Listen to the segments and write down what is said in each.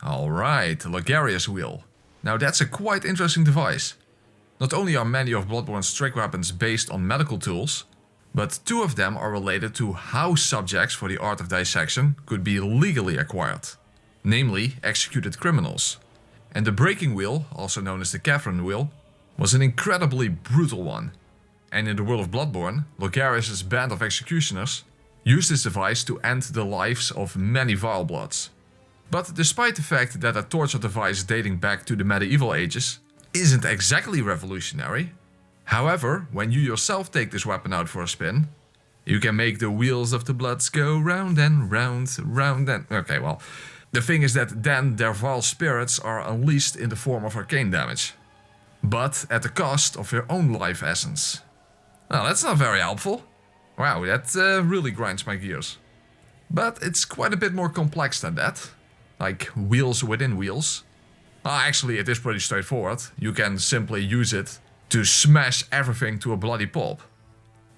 Alright, the Logarius wheel. Now that's a quite interesting device. Not only are many of Bloodborne's trick weapons based on medical tools, but two of them are related to how subjects for the art of dissection could be legally acquired. Namely, executed criminals. And the breaking wheel, also known as the Catherine wheel, was an incredibly brutal one. And in the world of Bloodborne, Logarius' band of executioners used this device to end the lives of many vile bloods. But despite the fact that a torture device dating back to the medieval ages isn't exactly revolutionary, however, when you yourself take this weapon out for a spin, you can make the wheels of the bloods go round and round, round and... Okay, well, the thing is that then their vile spirits are unleashed in the form of arcane damage. But at the cost of your own life essence. Well, that's not very helpful. Wow, that really grinds my gears. But it's quite a bit more complex than that. Like wheels within wheels. Actually, it is pretty straightforward. You can simply use it to smash everything to a bloody pulp.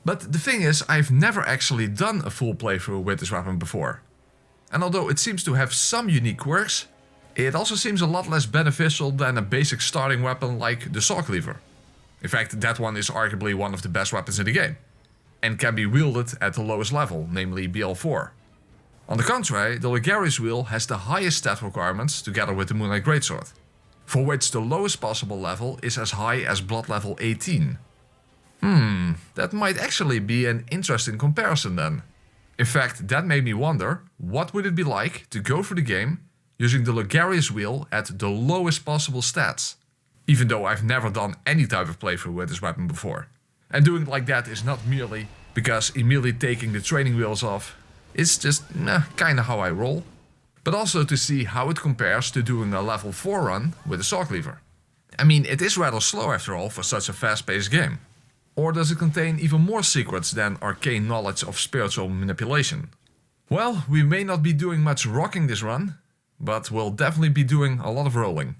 But the thing is, I've never actually done a full playthrough with this weapon before. And although it seems to have some unique quirks, it also seems a lot less beneficial than a basic starting weapon like the saw cleaver. In fact, that one is arguably one of the best weapons in the game, and can be wielded at the lowest level, namely BL4. On the contrary, the Logarius wheel has the highest stat requirements together with the Moonlight Greatsword, for which the lowest possible level is as high as blood level 18. That might actually be an interesting comparison then. In fact, that made me wonder, what would it be like to go through the game using the Logarius wheel at the lowest possible stats? Even though I've never done any type of playthrough with this weapon before. And doing it like that is not merely because immediately taking the training wheels off. It's just kinda how I roll. But also to see how it compares to doing a level 4 run with a saw cleaver. I mean, it is rather slow after all for such a fast-paced game. Or does it contain even more secrets than arcane knowledge of spiritual manipulation? Well, we may not be doing much rocking this run, but we'll definitely be doing a lot of rolling.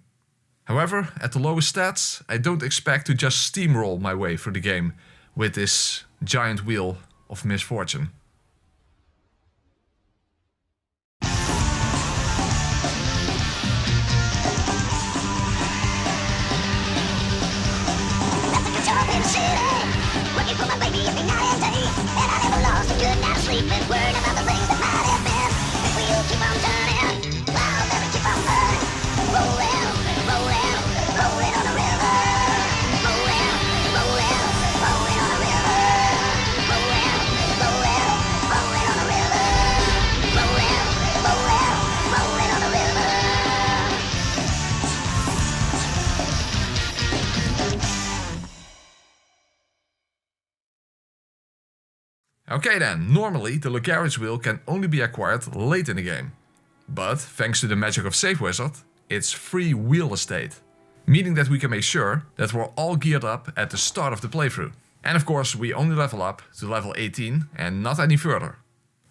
However, at the lowest stats, I don't expect to just steamroll my way through the game with this giant wheel of misfortune. Working for my baby every night and day, and I never lost a good night's sleep and worried about the things that might have been. The wheel keep on turning, while never keep on burning. Rolling, rolling, rolling on the river. Rolling, rolling, rolling on the river. Rolling, rolling, rolling on the river. Rolling, rolling, rolling on the river. Okay then, normally the Logarius wheel can only be acquired late in the game. But thanks to the magic of Save Wizard, it's free wheel estate. Meaning that we can make sure that we're all geared up at the start of the playthrough. And of course we only level up to level 18 and not any further.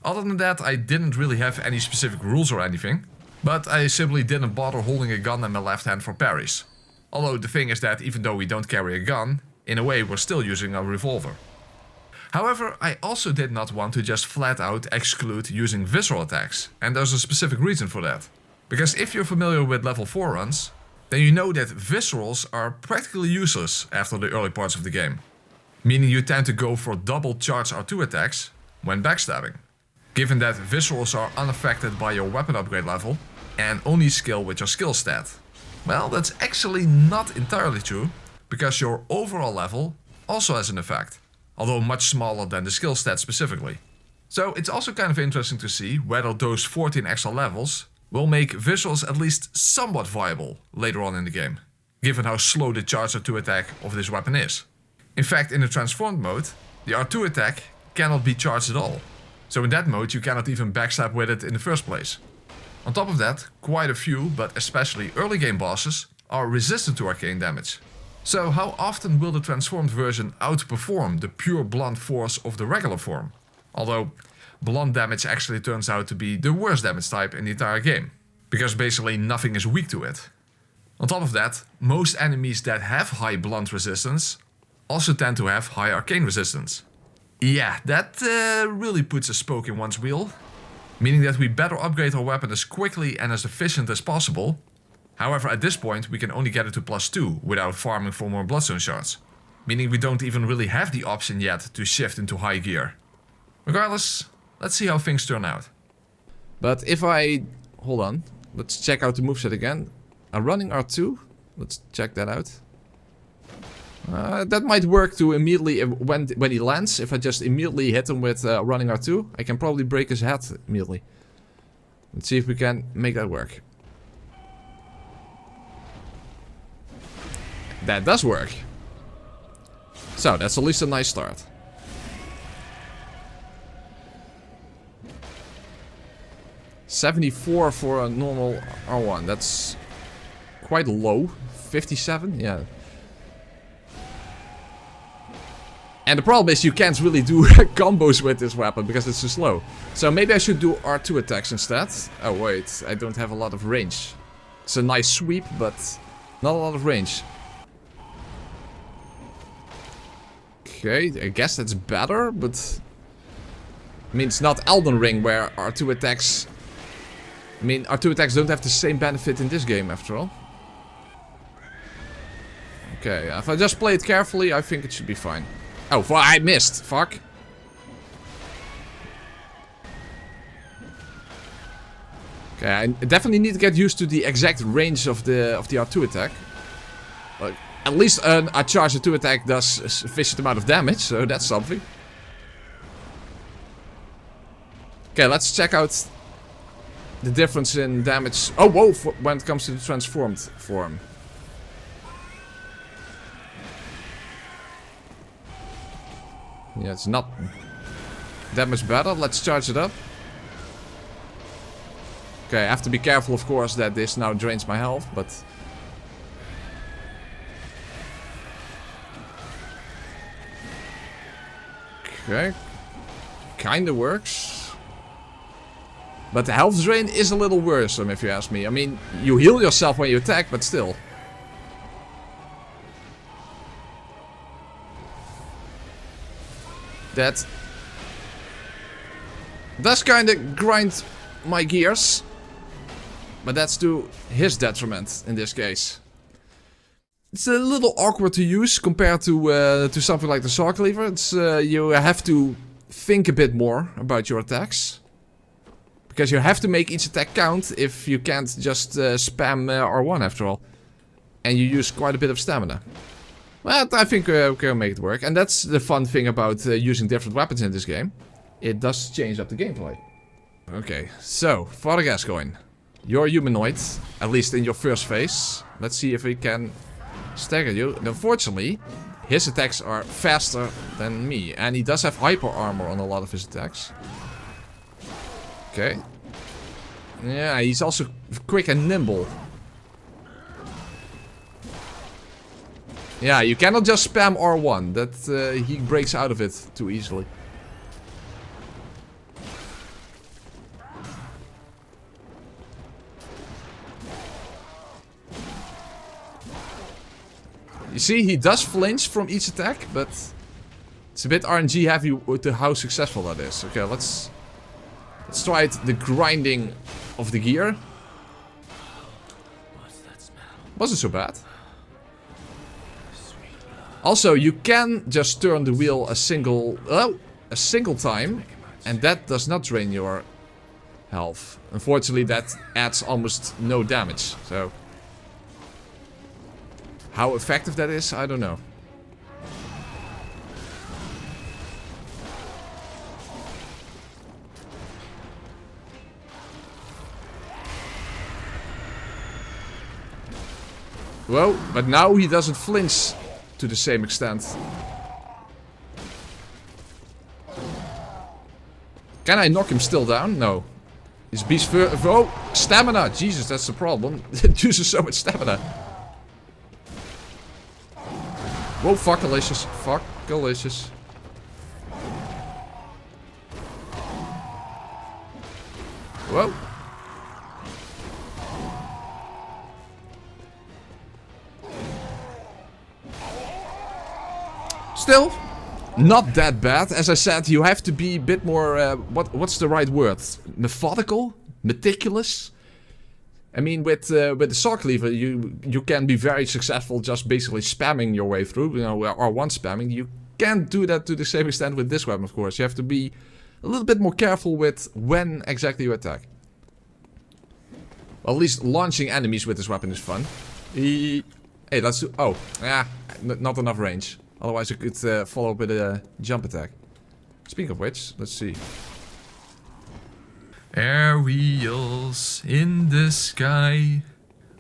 Other than that, I didn't really have any specific rules or anything, but I simply didn't bother holding a gun in my left hand for parries. Although the thing is that even though we don't carry a gun, in a way we're still using a revolver. However, I also did not want to just flat out exclude using visceral attacks, and there's a specific reason for that. Because if you're familiar with level 4 runs, then you know that viscerals are practically useless after the early parts of the game. Meaning you tend to go for double charge R2 attacks when backstabbing. Given that viscerals are unaffected by your weapon upgrade level and only scale with your skill stat. Well, that's actually not entirely true, because your overall level also has an effect. Although much smaller than the skill stat specifically. So it's also kind of interesting to see whether those 14 extra levels will make visuals at least somewhat viable later on in the game, given how slow the charge R2 attack of this weapon is. In fact, in the transformed mode, the R2 attack cannot be charged at all. So in that mode you cannot even backstab with it in the first place. On top of that, quite a few, but especially early game bosses, are resistant to arcane damage. So how often will the transformed version outperform the pure blunt force of the regular form? Although blunt damage actually turns out to be the worst damage type in the entire game, because basically nothing is weak to it. On top of that, most enemies that have high blunt resistance also tend to have high arcane resistance. Yeah, that really puts a spoke in one's wheel. meaning that we better upgrade our weapon as quickly and as efficient as possible. However, at this point we can only get it to +2 without farming for more bloodstone shards, meaning we don't even really have the option yet to shift into high gear. Regardless, let's see how things turn out. But if I... hold on, let's check out the moveset again. A running R2, let's check that out. That might work to immediately, when he lands, if I just immediately hit him with running R2, I can probably break his head immediately. Let's see if we can make that work. That does work. So, that's at least a nice start. $74 for a normal R1, that's quite low. 57, yeah. And the problem is you can't really do combos with this weapon because it's too slow. So maybe I should do R2 attacks instead. Oh wait, I don't have a lot of range. It's a nice sweep, but not a lot of range. Okay, I guess that's better, but... I mean, it's not Elden Ring where R2 attacks... I mean, R2 attacks don't have the same benefit in this game after all. Okay, if I just play it carefully, I think it should be fine. Oh, I missed. Fuck. Okay, I definitely need to get used to the exact range of the R2 attack. Like, at least a charge R2 attack does a sufficient amount of damage, so that's something. Okay, let's check out the difference in damage. Oh, whoa, when it comes to the transformed form. Yeah, it's not that much better. Let's charge it up. Okay, I have to be careful, of course, that this now drains my health, but... Okay. Kinda works. But the health drain is a little worrisome, if you ask me. I mean, you heal yourself when you attack, but still. That does kinda grind my gears. But that's to his detriment in this case. It's a little awkward to use compared to something like the Saw Cleaver. It's you have to think a bit more about your attacks. Because you have to make each attack count if you can't just spam R1 after all. And you use quite a bit of stamina. But I think we can make it work. And that's the fun thing about using different weapons in this game. It does change up the gameplay. Okay, so, Father Gascoigne. You're humanoid, at least in your first phase. Let's see if we can stagger you. And unfortunately, his attacks are faster than me. And he does have hyper armor on a lot of his attacks. Okay. Yeah, he's also quick and nimble. Yeah, you cannot just spam R1. That he breaks out of it too easily. You see, he does flinch from each attack, but it's a bit RNG heavy with how successful that is. Okay, let's try it, the grinding of the gear. What's that smell? Wasn't so bad. Also, you can just turn the wheel a single time, and that does not drain your health. Unfortunately, that adds almost no damage. So, how effective that is, I don't know. Whoa, but now he doesn't flinch to the same extent. Can I knock him still down? No. His beast oh, stamina! Jesus, that's the problem. It uses so much stamina. Whoa, fuckalicious. Fuckalicious. Whoa. Still, not that bad. As I said, you have to be a bit more, what's the right word? Methodical? Meticulous? I mean, with the saw cleaver, you can be very successful just basically spamming your way through, you know, R1 spamming. You can't do that to the same extent with this weapon, of course. You have to be a little bit more careful with when exactly you attack. Well, at least launching enemies with this weapon is fun. Hey, let's do... Oh, yeah, not enough range. Otherwise I could follow up with a jump attack. Speaking of which, let's see. Aerials in the sky.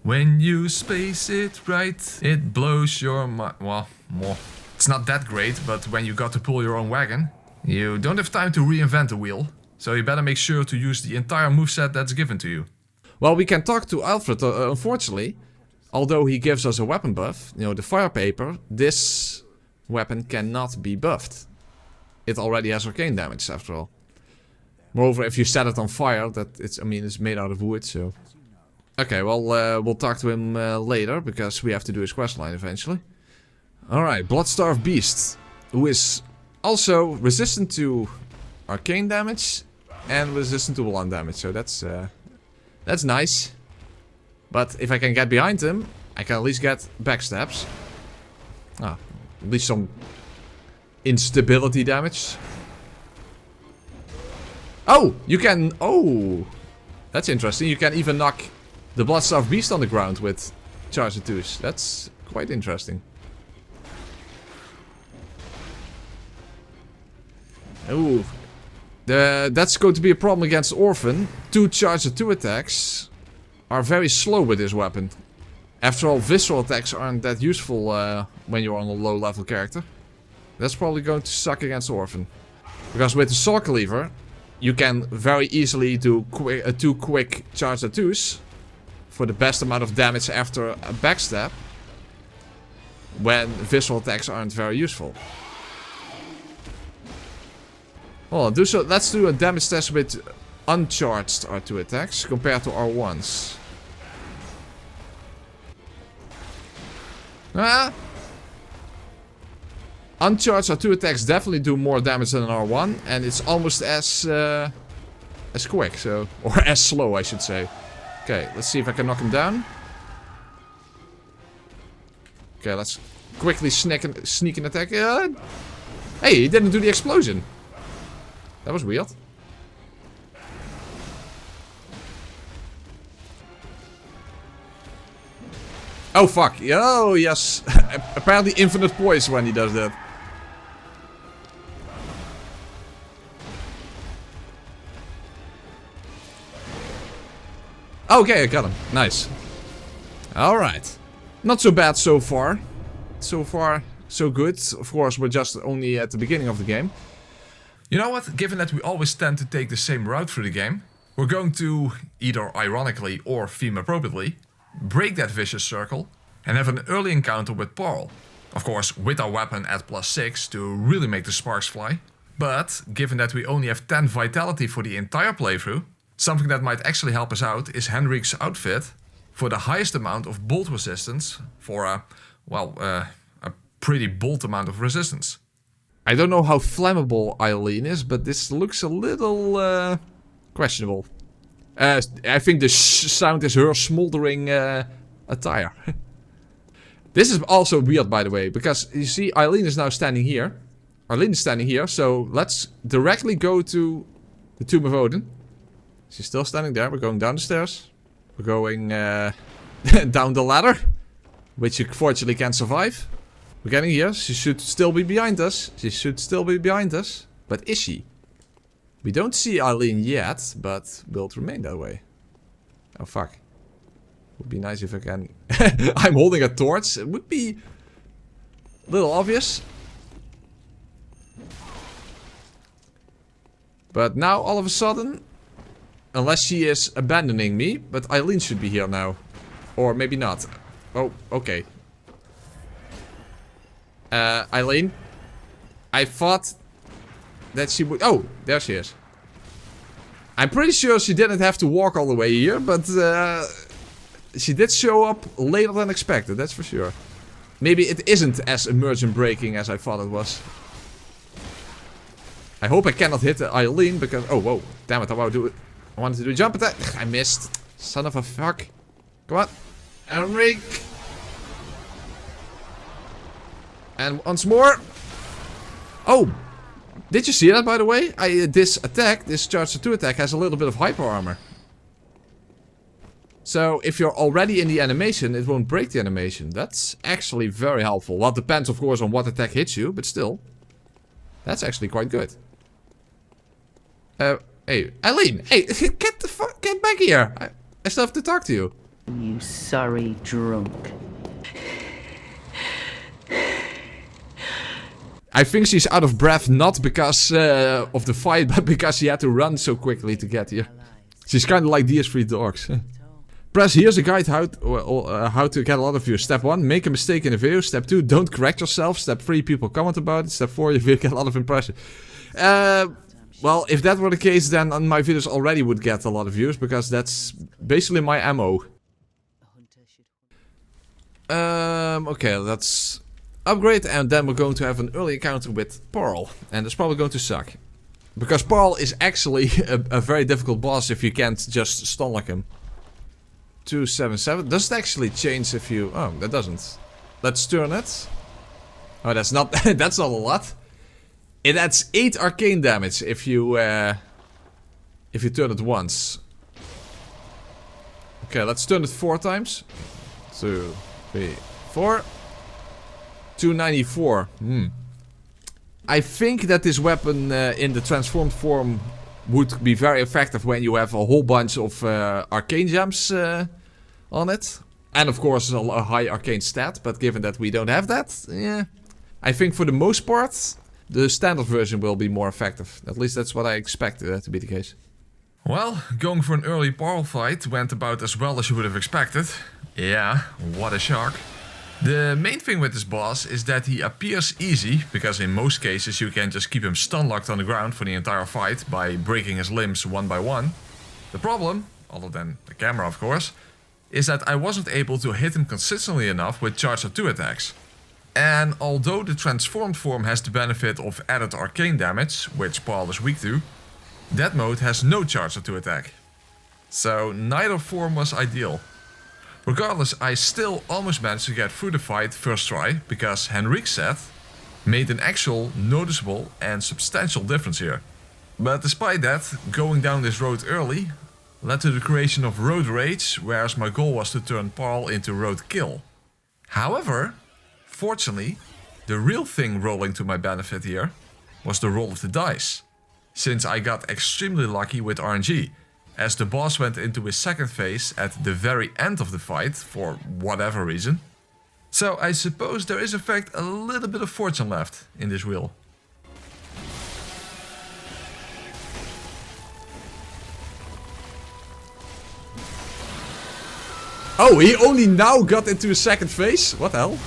When you space it right, it blows your mind. Well, more. It's not that great, but when you got to pull your own wagon, you don't have time to reinvent the wheel. So you better make sure to use the entire moveset that's given to you. Well, we can talk to Alfred, unfortunately. Although he gives us a weapon buff, you know, the fire paper, this weapon cannot be buffed. It already has arcane damage, after all. Moreover, if you set it on fire, it's made out of wood, so... Okay, well, we'll talk to him later, because we have to do his questline eventually. Alright, Bloodstarved Beast, who is also resistant to arcane damage and resistant to blunt damage, so that's nice. But if I can get behind him, I can at least get backstabs. Ah, at least some instability damage. Oh, you can... Oh, that's interesting. You can even knock the Bloodstarved Beast on the ground with Charge of Twos. That's quite interesting. Ooh. That's going to be a problem against Orphan. 2 Charge of 2 attacks are very slow with this weapon. After all, visceral attacks aren't that useful when you're on a low level character. That's probably going to suck against Orphan. Because with the Saw Cleaver, you can very easily do 2 quick Charge of 2s for the best amount of damage after a backstab, when visceral attacks aren't very useful. Well, let's do a damage test with uncharged R2 attacks compared to R1s. Uncharged R2 attacks definitely do more damage than an R1, and it's almost as quick, so, or as slow, I should say. Okay, let's see if I can knock him down. Okay, let's quickly sneak an attack. Hey, he didn't do the explosion. That was weird. Oh fuck. Oh yes. Apparently infinite poise when he does that. Okay, I got him. Nice. Alright. Not so bad so far. So far, so good. Of course, we're just only at the beginning of the game. You know what? Given that we always tend to take the same route through the game, we're going to, either ironically or theme appropriately, break that vicious circle and have an early encounter with Paul. Of course, with our weapon at +6 to really make the sparks fly. But, given that we only have 10 vitality for the entire playthrough, something that might actually help us out is Henrik's outfit for the highest amount of bolt resistance for a pretty bold amount of resistance. I don't know how flammable Eileen is, but this looks a little questionable. I think the sound is her smoldering attire. This is also weird, by the way, because you see Eileen is now standing here. Eileen is standing here, so let's directly go to the Tomb of Odin. She's still standing there. We're going down the stairs. We're going down the ladder, which you fortunately can survive. We're getting here. She should still be behind us. She should still be behind us. But is she? We don't see Eileen yet, but will it remain that way? Oh, fuck. Would be nice if I can... I'm holding a torch. It would be a little obvious. But now, all of a sudden... Unless she is abandoning me, but Eileen should be here now. Or maybe not. Oh, okay. Eileen, I thought that she would... Oh, there she is. I'm pretty sure she didn't have to walk all the way here, but she did show up later than expected, that's for sure. Maybe it isn't as immersion breaking as I thought it was. I hope I cannot hit the Eileen because... Oh, whoa. Damn it, I wanted to do a jump attack. I missed. Son of a fuck. Come on. Enric. And once more. Oh. Did you see that, by the way? This Charge 2 attack, has a little bit of hyper armor. So, if you're already in the animation, it won't break the animation. That's actually very helpful. Well, it depends, of course, on what attack hits you, but still. That's actually quite good. Hey, Eileen! Hey, get back here! I still have to talk to you. You sorry drunk. I think she's out of breath, not because of the fight, but because she had to run so quickly to get here. She's kind of like these 3 dogs. Press here's a guide how to get a lot of views. Step 1, make a mistake in a video. Step 2, don't correct yourself. Step 3, people comment about it. Step 4, you will get a lot of impressions. Well, if that were the case, then my videos already would get a lot of views, because that's basically my ammo. Okay, let's upgrade, and then we're going to have an early encounter with Pearl, and it's probably going to suck. Because Pearl is actually a very difficult boss if you can't just stun like him. 277. Does it actually change if you... Oh, that doesn't. Let's turn it. Oh, that's not that's not a lot. It adds 8 arcane damage if you turn it once. Okay, let's turn it 4 times. 2, 3, 4. 294. I think that this weapon in the transformed form would be very effective when you have a whole bunch of arcane gems on it. And of course a high arcane stat, but given that we don't have that, yeah. I think for the most part, the standard version will be more effective. At least that's what I expected to be the case. Well, going for an early Pearl fight went about as well as you would have expected. Yeah, what a shock. The main thing with this boss is that he appears easy, because in most cases you can just keep him stun locked on the ground for the entire fight by breaking his limbs one by one. The problem, other than the camera of course, is that I wasn't able to hit him consistently enough with Charge 2 attacks. And although the transformed form has the benefit of added arcane damage, which Pearl is weak to, that mode has no Charge 2 attack. So neither form was ideal. Regardless, I still almost managed to get through the fight first try, because Henrik's set made an actual, noticeable and substantial difference here. But despite that, going down this road early led to the creation of Road Rage, whereas my goal was to turn Pearl into Road Kill. However, fortunately, the real thing rolling to my benefit here was the roll of the dice, since I got extremely lucky with RNG, as the boss went into his second phase at the very end of the fight, for whatever reason. So I suppose there is in fact a little bit of fortune left in this wheel. Oh, he only now got into his second phase? What the hell?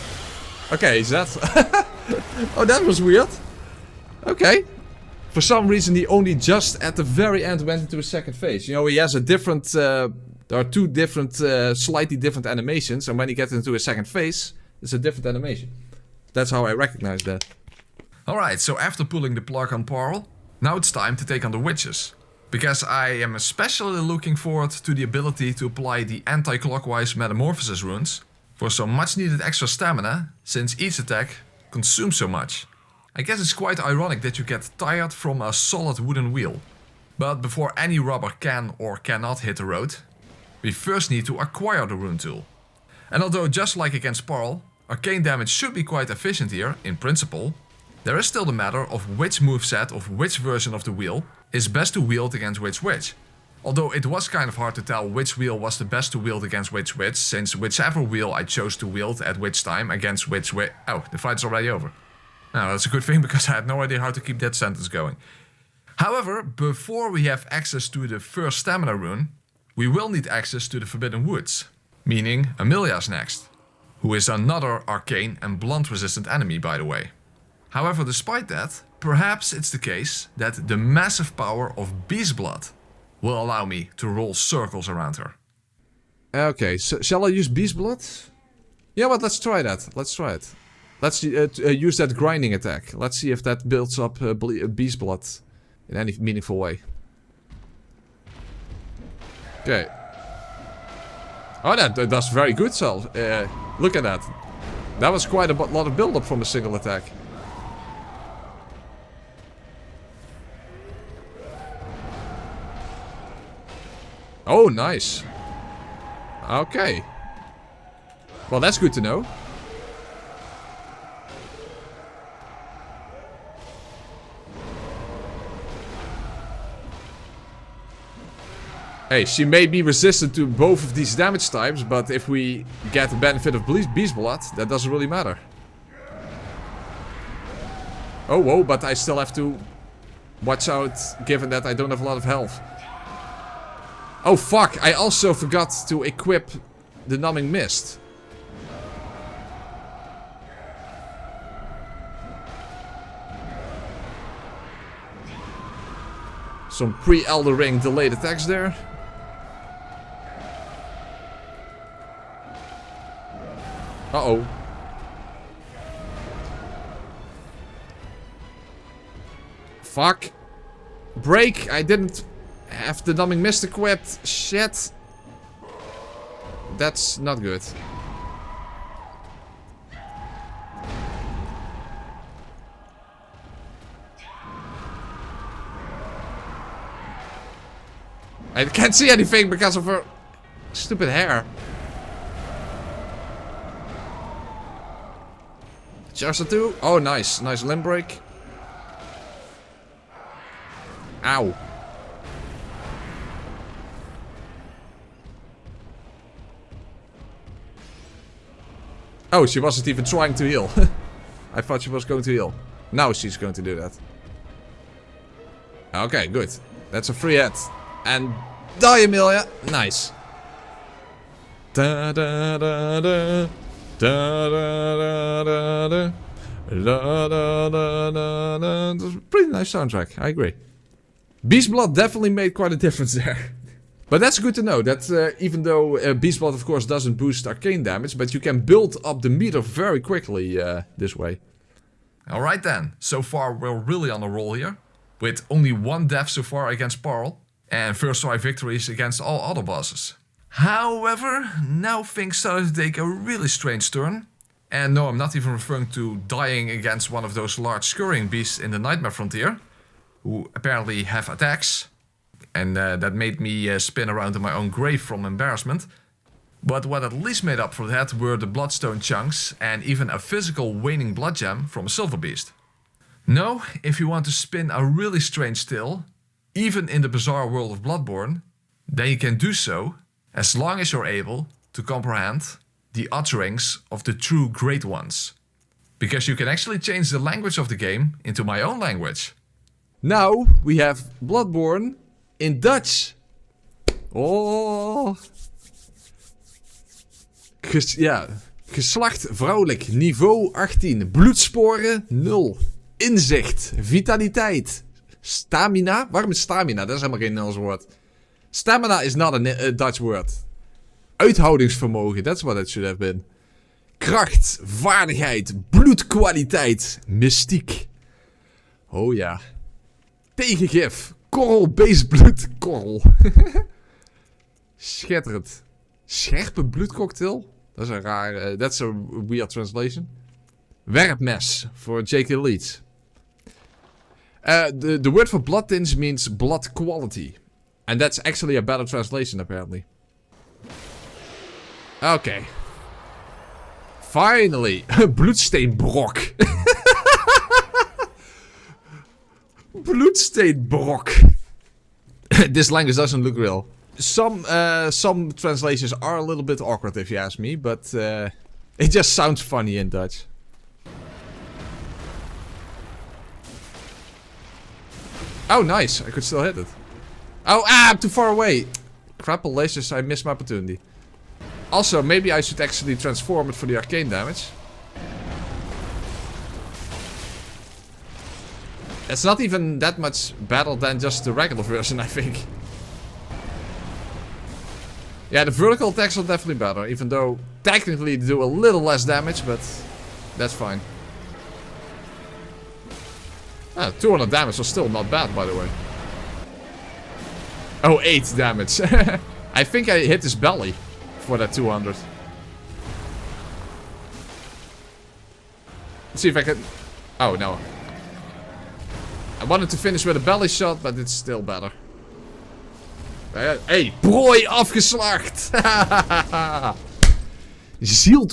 Okay, is that... Oh, that was weird. Okay. For some reason he only just at the very end went into his second phase. You know, he has a different... there are 2 different, slightly different animations. And when he gets into his second phase, it's a different animation. That's how I recognize that. Alright, so after pulling the plug on Pearl, now it's time to take on the witches. Because I am especially looking forward to the ability to apply the anti-clockwise metamorphosis runes for some much needed extra stamina, since each attack consumes so much. I guess it's quite ironic that you get tired from a solid wooden wheel. But before any rubber can or cannot hit the road, we first need to acquire the rune tool. And although just like against Pearl, arcane damage should be quite efficient here, in principle, there is still the matter of which moveset of which version of the wheel is best to wield against which witch. Although it was kind of hard to tell which wheel was the best to wield against which witch, since whichever wheel I chose to wield at which time against which witch... Oh, the fight's already over. Now, that's a good thing, because I had no idea how to keep that sentence going. However, before we have access to the first stamina rune, we will need access to the Forbidden Woods, meaning Amelia's next, who is another arcane and blunt resistant enemy, by the way. However, despite that, perhaps it's the case that the massive power of Beast Blood will allow me to roll circles around her. Okay, so shall I use Beast Blood? Yeah, but let's try that. Let's try it. Let's use that grinding attack. Let's see if that builds up Beast Blood in any meaningful way. Okay. Oh, that does very good, Sal. Look at that. That was quite a lot of build-up from a single attack. Oh, nice. Okay. Well, that's good to know. Hey, she may be resistant to both of these damage types, but if we get the benefit of Beast Blood, that doesn't really matter. Oh, whoa, but I still have to watch out, given that I don't have a lot of health. Oh, fuck, I also forgot to equip the Numbing Mist. Some pre-Elder Ring delayed attacks there. Uh-oh. Fuck. Break. I didn't have the Numbing Mist equipped. Shit. That's not good. I can't see anything because of her stupid hair. Just a 2. Oh, nice. Nice limb break. Ow. Oh, she wasn't even trying to heal. I thought she was going to heal. Now she's going to do that. Okay, good. That's a free hit. And die, Amelia. Nice. Da da da da. Da da da da da. Da da da da da. That's a pretty nice soundtrack, I agree. Beast Blood definitely made quite a difference there. But that's good to know, that even though Beast Blood of course doesn't boost arcane damage, but you can build up the meter very quickly this way. Alright then, so far we're really on a roll here. With only 1 death so far against Parl, and first 5 victories against all other bosses. However, now things started to take a really strange turn. And no, I'm not even referring to dying against one of those large scurrying beasts in the Nightmare Frontier, who apparently have attacks. And that made me spin around in my own grave from embarrassment. But what at least made up for that were the bloodstone chunks and even a physical waning blood gem from a silver beast. No, if you want to spin a really strange tale, even in the bizarre world of Bloodborne, then you can do so as long as you're able to comprehend the utterings of the true Great Ones. Because you can actually change the language of the game into my own language. Now we have Bloodborne in Dutch. Oh. Geslacht vrouwelijk, niveau 18, bloedsporen 0, inzicht, vitaliteit, stamina. Waarom is stamina? Dat is helemaal geen Nederlands woord. Stamina is not a Dutch word. Uithoudingsvermogen, that's what it should have been. Kracht, vaardigheid, bloedkwaliteit, mystiek. Oh ja. Tegengif, korrel, beestbloed, korrel. Schitterend. Scherpe bloedcocktail? Dat is een raar... that's a weird translation. Werpmes, voor J.K. Leeds. The word for blood tinge means blood quality. And that's actually a better translation, apparently. Okay. Finally. Bloedsteenbrok. Bloedsteenbrok. This language doesn't look real. Some translations are a little bit awkward if you ask me, but it just sounds funny in Dutch. Oh, nice. I could still hit it. Oh, I'm too far away. Crapple lasers, I missed my opportunity. Also, maybe I should actually transform it for the arcane damage. It's not even that much better than just the regular version, I think. Yeah, the vertical attacks are definitely better, even though technically they do a little less damage, but that's fine. 200 damage was still not bad, by the way. Oh, 8 damage. I think I hit his belly for that 200. Let's see if I can... Oh, no. I wanted to finish with a belly shot, but it's still better. Hey, prooi afgeslacht!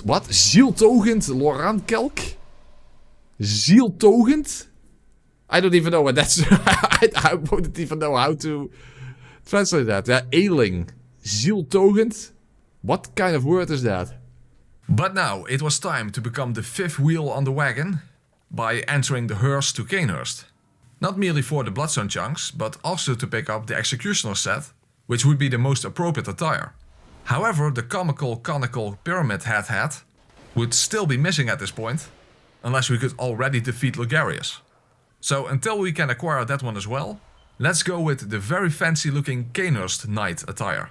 Wat? Zieltogend Lorankelk? Zieltogend? I don't even know what that's... I wouldn't even know how to translate that. Ailing. Zieltogend? What kind of word is that? But now, it was time to become the fifth wheel on the wagon by entering the hearse to Canehurst. Not merely for the Bloodstone chunks, but also to pick up the Executioner set, which would be the most appropriate attire. However, the comical conical pyramid hat would still be missing at this point, unless we could already defeat Logarius. So until we can acquire that one as well, let's go with the very fancy looking Canehurst Knight attire.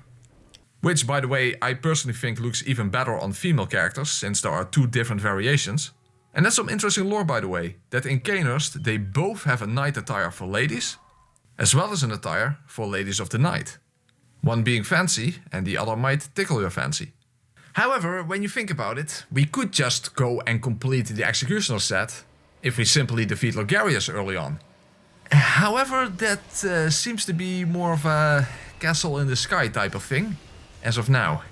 Which, by the way, I personally think looks even better on female characters, since there are 2 different variations. And that's some interesting lore, by the way, that in Canehurst they both have a knight attire for ladies, as well as an attire for ladies of the night. One being fancy, and the other might tickle your fancy. However, when you think about it, we could just go and complete the Executioner set if we simply defeat Logarius early on. However, that seems to be more of a castle in the sky type of thing, as of now.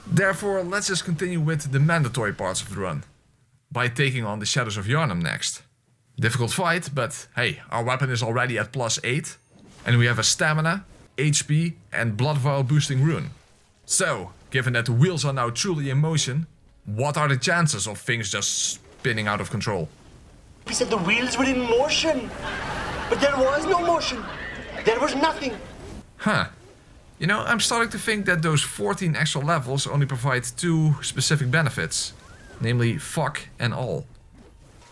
Therefore, let's just continue with the mandatory parts of the run, by taking on the Shadows of Yharnam next. Difficult fight, but hey, our weapon is already at +8, and we have a stamina, HP and blood vial boosting rune. So, given that the wheels are now truly in motion, what are the chances of things just spinning out of control? He said the wheels were in motion, but there was no motion. There was nothing. Huh. You know, I'm starting to think that those 14 extra levels only provide 2 specific benefits. Namely, fuck and all.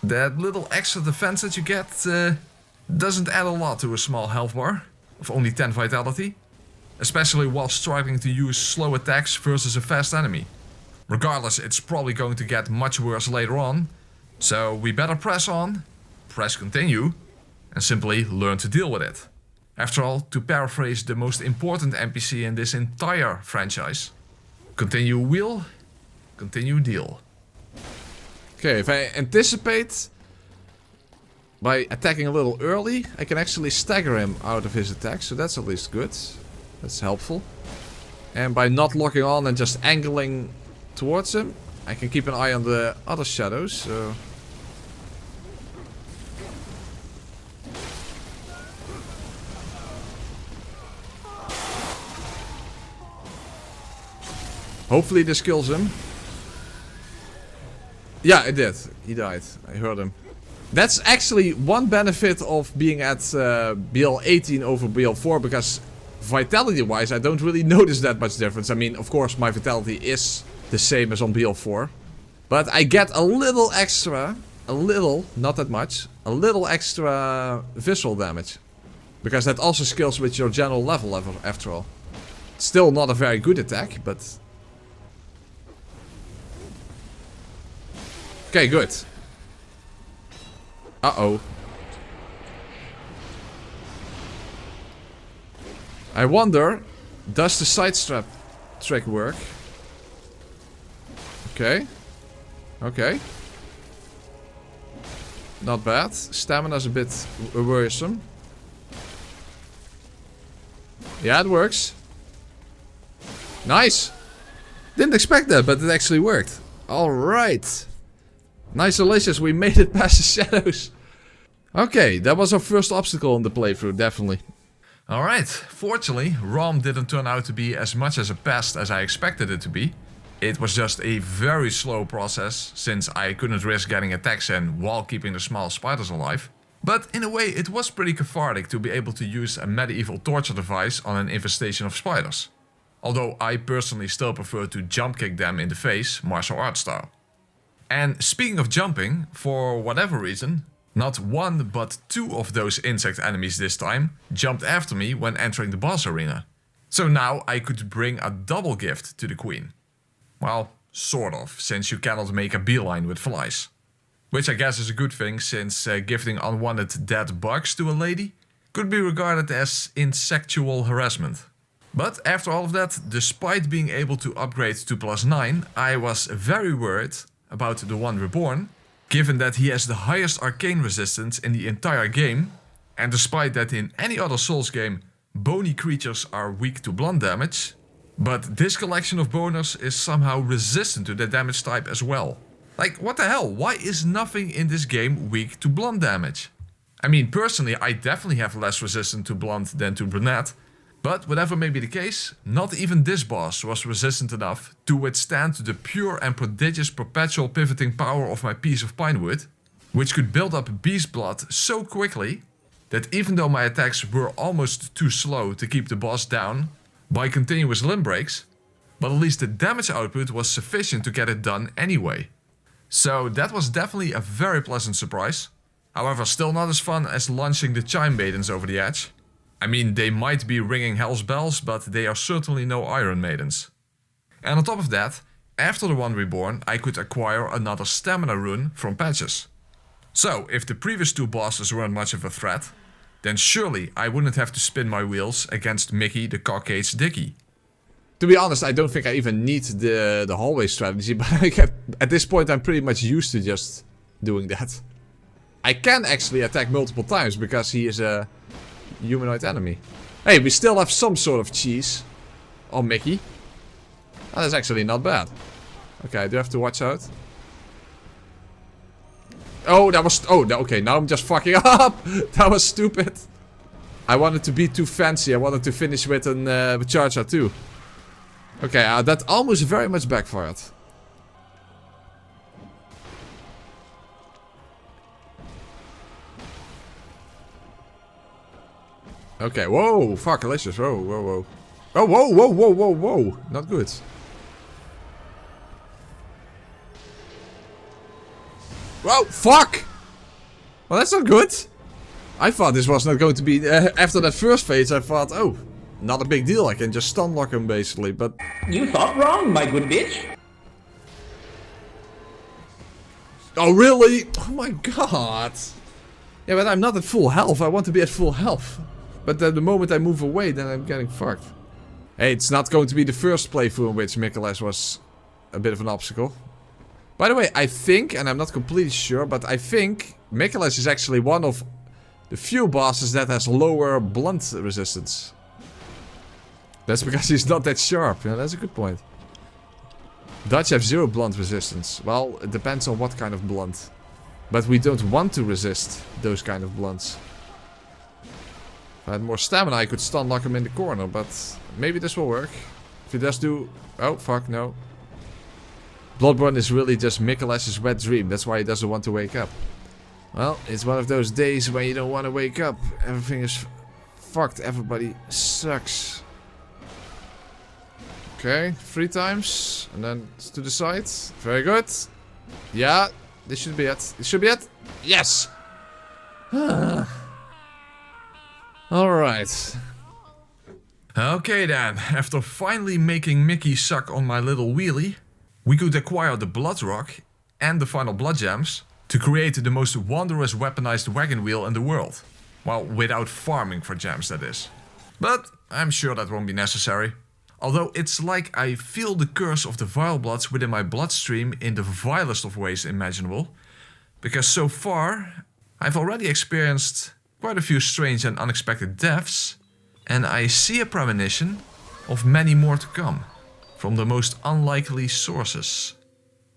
That little extra defense that you get doesn't add a lot to a small health bar of only 10 vitality. Especially while striving to use slow attacks versus a fast enemy. Regardless, it's probably going to get much worse later on. So we better press on, press continue, and simply learn to deal with it. After all, to paraphrase the most important NPC in this entire franchise, continue wheel, continue deal. Okay, if I anticipate by attacking a little early, I can actually stagger him out of his attack, so that's at least good. That's helpful. And by not locking on and just angling towards him, I can keep an eye on the other shadows, so... Hopefully this kills him. Yeah, it did. He died. I heard him. That's actually one benefit of being at BL 18 over BL 4, because vitality-wise I don't really notice that much difference. I mean, of course my vitality is the same as on BL 4. But I get a little extra, not that much, a little extra visceral damage. Because that also scales with your general level after all. Still not a very good attack, but... Okay, good. Uh-oh. I wonder, does the side strap trick work? Okay. Okay. Not bad. Stamina's a bit worrisome. Yeah, it works. Nice. Didn't expect that, but it actually worked. Alright. Nice delicious, we made it past the shadows. Okay, that was our first obstacle in the playthrough, definitely. Alright, fortunately, ROM didn't turn out to be as much as a pest as I expected it to be. It was just a very slow process, since I couldn't risk getting attacks in while keeping the small spiders alive. But in a way, it was pretty cathartic to be able to use a medieval torture device on an infestation of spiders. Although I personally still prefer to jump kick them in the face, martial arts style. And speaking of jumping, for whatever reason, not one but 2 of those insect enemies this time jumped after me when entering the boss arena. So now I could bring a double gift to the queen. Well, sort of, since you cannot make a beeline with flies. which I guess is a good thing since gifting unwanted dead bugs to a lady could be regarded as insectual harassment. But after all of that, despite being able to upgrade to +9, I was very worried about the one reborn, given that he has the highest arcane resistance in the entire game, and despite that in any other Souls game, bony creatures are weak to blunt damage, but this collection of boners is somehow resistant to that damage type as well. Like, what the hell? Why is nothing in this game weak to blunt damage? I mean, personally, I definitely have less resistance to blunt than to brunette, but whatever may be the case, not even this boss was resistant enough to withstand the pure and prodigious perpetual pivoting power of my piece of pine wood, which could build up beast blood so quickly that even though my attacks were almost too slow to keep the boss down by continuous limb breaks, but at least the damage output was sufficient to get it done anyway. So that was definitely a very pleasant surprise. However, still not as fun as launching the Chime Maidens over the edge. I mean, they might be ringing hell's bells, but they are certainly no Iron Maidens. And on top of that, after the one reborn, I could acquire another stamina rune from patches. So, if the previous two bosses weren't much of a threat, then surely I wouldn't have to spin my wheels against Mickey the Cockcaged Dicky. To be honest, I don't think I even need the hallway strategy, but at this point I'm pretty much used to just doing that. I can actually attack multiple times because he is a humanoid enemy. Hey, we still have some sort of cheese on Mickey. Oh, that's actually not bad. Okay, I do have to watch out. Oh, that was... Oh, okay, now I'm just fucking up. That was stupid. I wanted to be too fancy. I wanted to finish with a Charger too. Okay, that almost very much backfired. Okay, whoa, fuck, delicious, whoa, whoa, whoa. Oh, whoa, whoa, whoa, whoa, whoa. Not good. Whoa, fuck! Well, that's not good. I thought this was not going to be... after that first phase, I thought, oh, not a big deal. I can just stun lock him, basically, but... You thought wrong, my good bitch. Oh, really? Oh my god. Yeah, but I'm not at full health. I want to be at full health. But the moment I move away, then I'm getting fucked. Hey, it's not going to be the first playthrough in which Nicholas was a bit of an obstacle. By the way, I think, and I'm not completely sure, but I think Nicholas is actually one of the few bosses that has lower blunt resistance. That's because he's not that sharp. Yeah, that's a good point. Dutch have 0 blunt resistance. Well, it depends on what kind of blunt. But we don't want to resist those kind of blunts. If I had more stamina, I could stun lock him in the corner, but maybe this will work. If he does do... Oh, fuck, no. Bloodborne is really just Nicholas's wet dream. That's why he doesn't want to wake up. Well, it's one of those days when you don't want to wake up. Everything is fucked. Everybody sucks. Okay, 3 times. And then to the side. Very good. Yeah, this should be it. This should be it. Yes! Alright. Okay then, after finally making Mickey suck on my little wheelie, we could acquire the Blood Rock and the final Blood Gems to create the most wondrous weaponized wagon wheel in the world. Well, without farming for gems, that is. But I'm sure that won't be necessary. Although it's like I feel the curse of the vile bloods within my bloodstream in the vilest of ways imaginable. Because so far, I've already experienced quite a few strange and unexpected deaths, and I see a premonition of many more to come. From the most unlikely sources.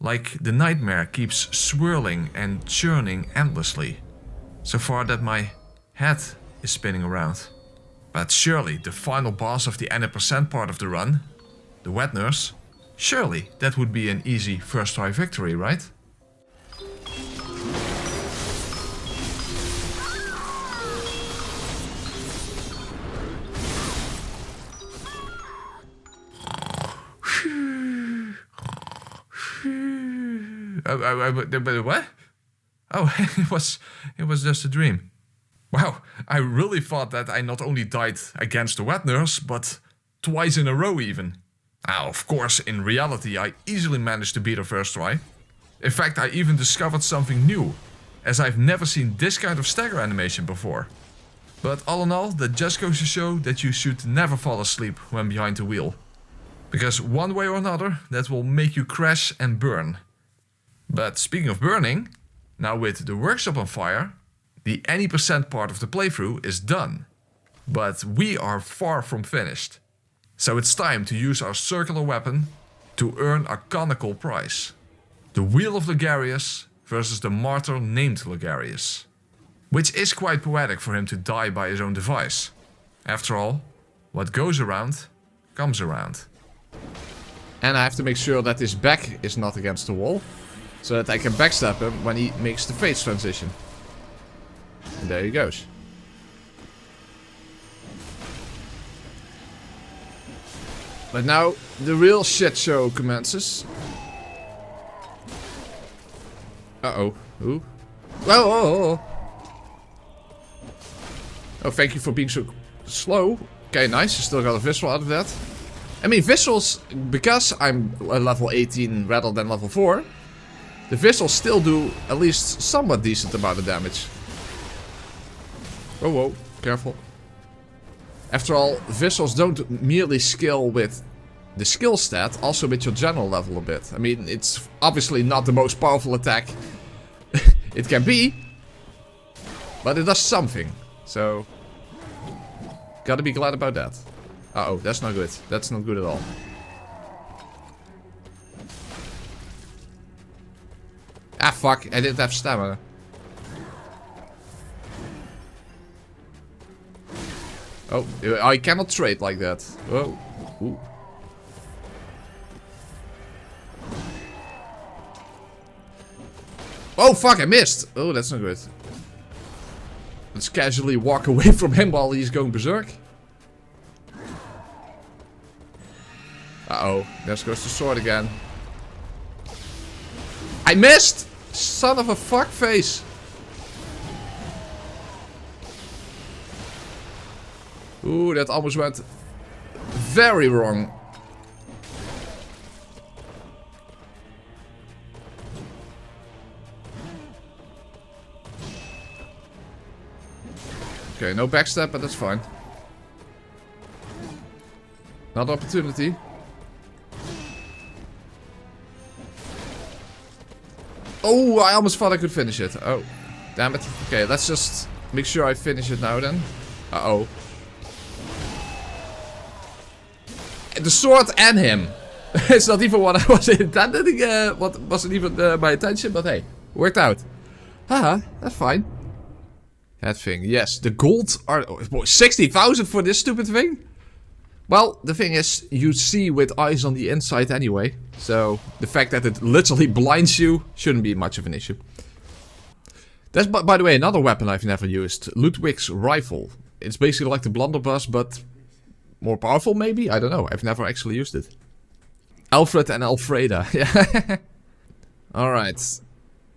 Like the nightmare keeps swirling and churning endlessly. So far that my head is spinning around. But surely the final boss of the N% part of the run, the Wet Nurse, surely that would be an easy first try victory, right? What? Oh, it was just a dream. Wow, I really thought that I not only died against the Wet Nurse, but twice in a row even. Now, of course, in reality I easily managed to beat her first try. In fact, I even discovered something new, as I've never seen this kind of stagger animation before. But all in all, that just goes to show that you should never fall asleep when behind the wheel. Because one way or another, that will make you crash and burn. But speaking of burning, now with the workshop on fire, the any % part of the playthrough is done. But we are far from finished. So it's time to use our circular weapon to earn a conical prize. The Wheel of Logarius versus the martyr named Logarius. Which is quite poetic for him to die by his own device. After all, what goes around, comes around. And I have to make sure that his back is not against the wall. So that I can backstab him when he makes the phase transition. And there he goes. But now, the real shit show commences. Uh-oh. Ooh. Whoa! Oh, thank you for being so slow. Okay, nice. You still got a visual out of that. I mean, visuals, because I'm level 18 rather than level 4, the visuals still do at least somewhat decent amount of damage. Oh, whoa. Careful. After all, visuals don't merely scale with the skill stat, also with your general level a bit. I mean, it's obviously not the most powerful attack it can be, but it does something. So, gotta be glad about that. Uh-oh, that's not good. That's not good at all. Ah, fuck. I didn't have stamina. Oh, I cannot trade like that. Oh. Ooh. Oh, fuck, I missed. Oh, that's not good. Let's casually walk away from him while he's going berserk. Uh-oh, there goes the sword again. I missed! Son of a fuckface. Ooh, that almost went very wrong. Okay, no backstab, but that's fine. Another opportunity. Oh, I almost thought I could finish it. Oh, damn it. Okay, let's just make sure I finish it now then. Uh-oh. The sword and him. It's not even what I was intending. What wasn't even my intention, but hey, worked out. Haha, that's fine. That thing, yes. The gold are 60,000 for this stupid thing. Well, the thing is, you see with eyes on the inside anyway. So, the fact that it literally blinds you shouldn't be much of an issue. That's, by the way, another weapon I've never used. Ludwig's rifle. It's basically like the blunderbuss, but more powerful maybe? I don't know. I've never actually used it. Alfred and Alfreda. Yeah. Alright.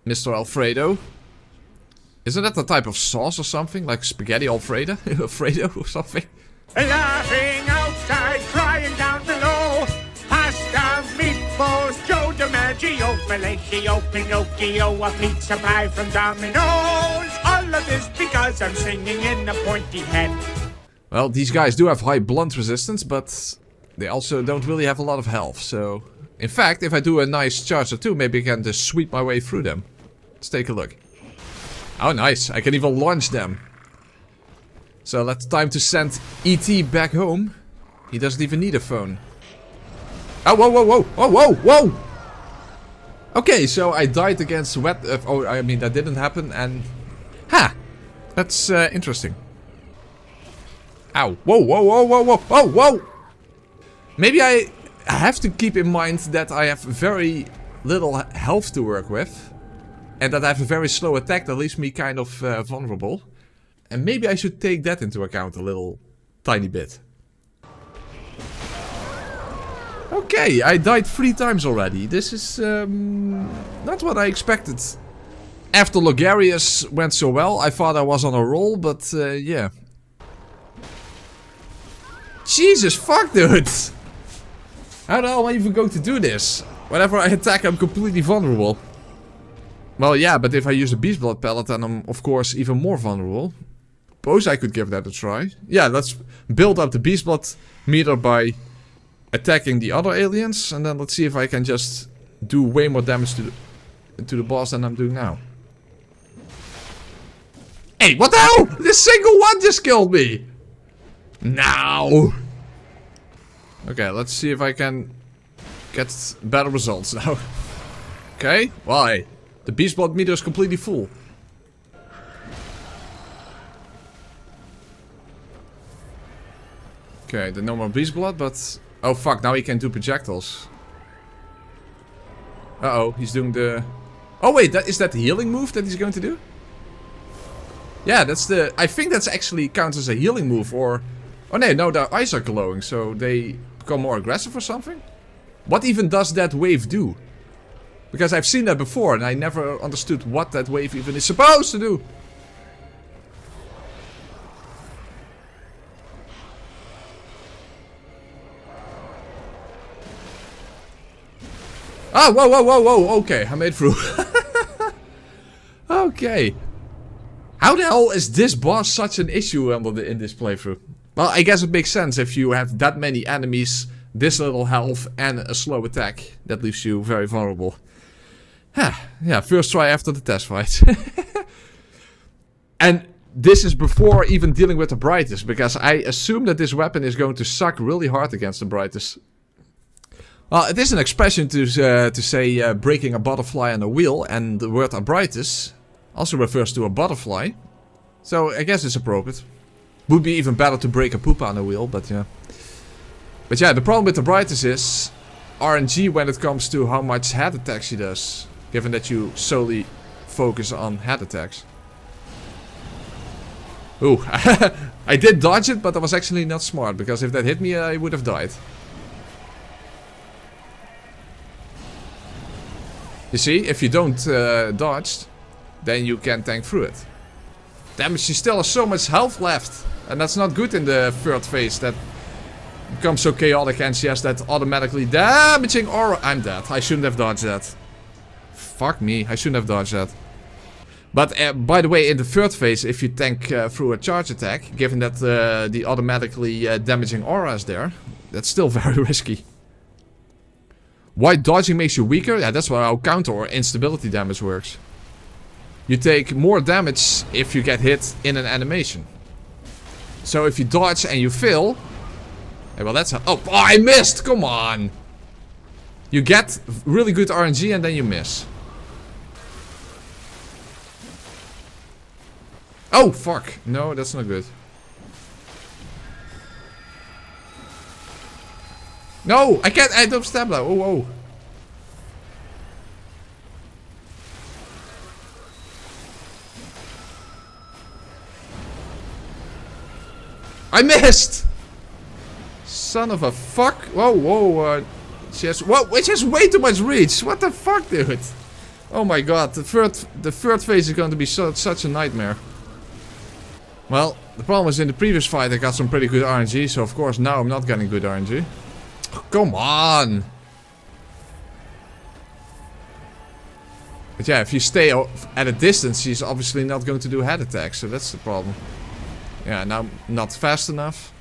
Mr. Alfredo. Isn't that the type of sauce or something? Like spaghetti Alfredo? Alfredo or something? Laughing outside, crying down below. Pasta, meatballs, Joe DiMaggio, Fellatio, Pinocchio, a pizza pie from Domino's. All of this because I'm singing in a pointy head. Well, these guys do have high blunt resistance, but they also don't really have a lot of health, so... In fact, if I do a nice charge or two, maybe I can just sweep my way through them. Let's take a look. Oh, nice. I can even launch them. So that's time to send E.T. back home. He doesn't even need a phone. Oh, whoa, whoa, whoa. Oh, whoa, whoa. Okay, so I died against wet... oh, I mean, that didn't happen and... Ha! That's interesting. Ow. Whoa, whoa, whoa, whoa, whoa. Oh, whoa. Maybe I have to keep in mind that I have very little health to work with. And that I have a very slow attack that leaves me kind of vulnerable. And maybe I should take that into account a little tiny bit. Okay, I died 3 times already. This is not what I expected. After Logarius went so well, I thought I was on a roll, but yeah. Jesus fuck, dude! How the hell am I even going to do this? Whenever I attack, I'm completely vulnerable. Well, yeah, but if I use a Beast Blood pellet, then I'm, of course, even more vulnerable. Suppose I could give that a try. Yeah, let's build up the Beast Blood meter by attacking the other aliens. And then let's see if I can just do way more damage to the boss than I'm doing now. Hey, what the hell? This single one just killed me! Now! Okay, let's see if I can get better results now. Okay, why? The Beast Blood meter is completely full. Okay, the no more Beast Blood, but... Oh fuck, now he can do projectiles. Uh-oh, he's doing the... Oh wait, is that the healing move that he's going to do? Yeah, that's the... I think that's actually counts as a healing move, or... Oh no, their eyes are glowing, so they become more aggressive or something? What even does that wave do? Because I've seen that before, and I never understood what that wave even is supposed to do. Ah, whoa, okay, I made through. Okay. How the hell is this boss such an issue in this playthrough? Well, I guess it makes sense if you have that many enemies, this little health, and a slow attack. That leaves you very vulnerable. Yeah, first try after the test fight. And this is before even dealing with the brightest, because I assume that this weapon is going to suck really hard against the brightest. Well, it is an expression to say breaking a butterfly on a wheel, and the word arbritis also refers to a butterfly. So I guess it's appropriate. Would be even better to break a poop on a wheel, but yeah. But yeah, the problem with the brightest is RNG when it comes to how much head attacks she does. Given that you solely focus on head attacks. Ooh, I did dodge it, but that was actually not smart, because if that hit me, I would have died. You see, if you don't dodge, then you can tank through it. Damn it, she still has so much health left. And that's not good in the third phase, that becomes so chaotic and she has that automatically damaging aura. I'm dead, I shouldn't have dodged that. Fuck me, I shouldn't have dodged that. But by the way, in the third phase, if you tank through a charge attack, given that the automatically damaging aura is there, that's still very risky. Why dodging makes you weaker? Yeah, that's how counter or instability damage works. You take more damage if you get hit in an animation. So if you dodge and you fail... Hey, well, that's... Oh, I missed! Come on! You get really good RNG and then you miss. Oh, fuck. No, that's not good. No, I can't. I don't stab now. Oh, whoa. I missed. Son of a fuck. Whoa, whoa. She has. Whoa, which has way too much reach. What the fuck, dude? Oh my god. The third phase is going to be such a nightmare. Well, the problem is in the previous fight I got some pretty good RNG, so of course now I'm not getting good RNG. Come on! But yeah, if you stay at a distance, she's obviously not going to do head attacks, so that's the problem. Yeah, now not fast enough.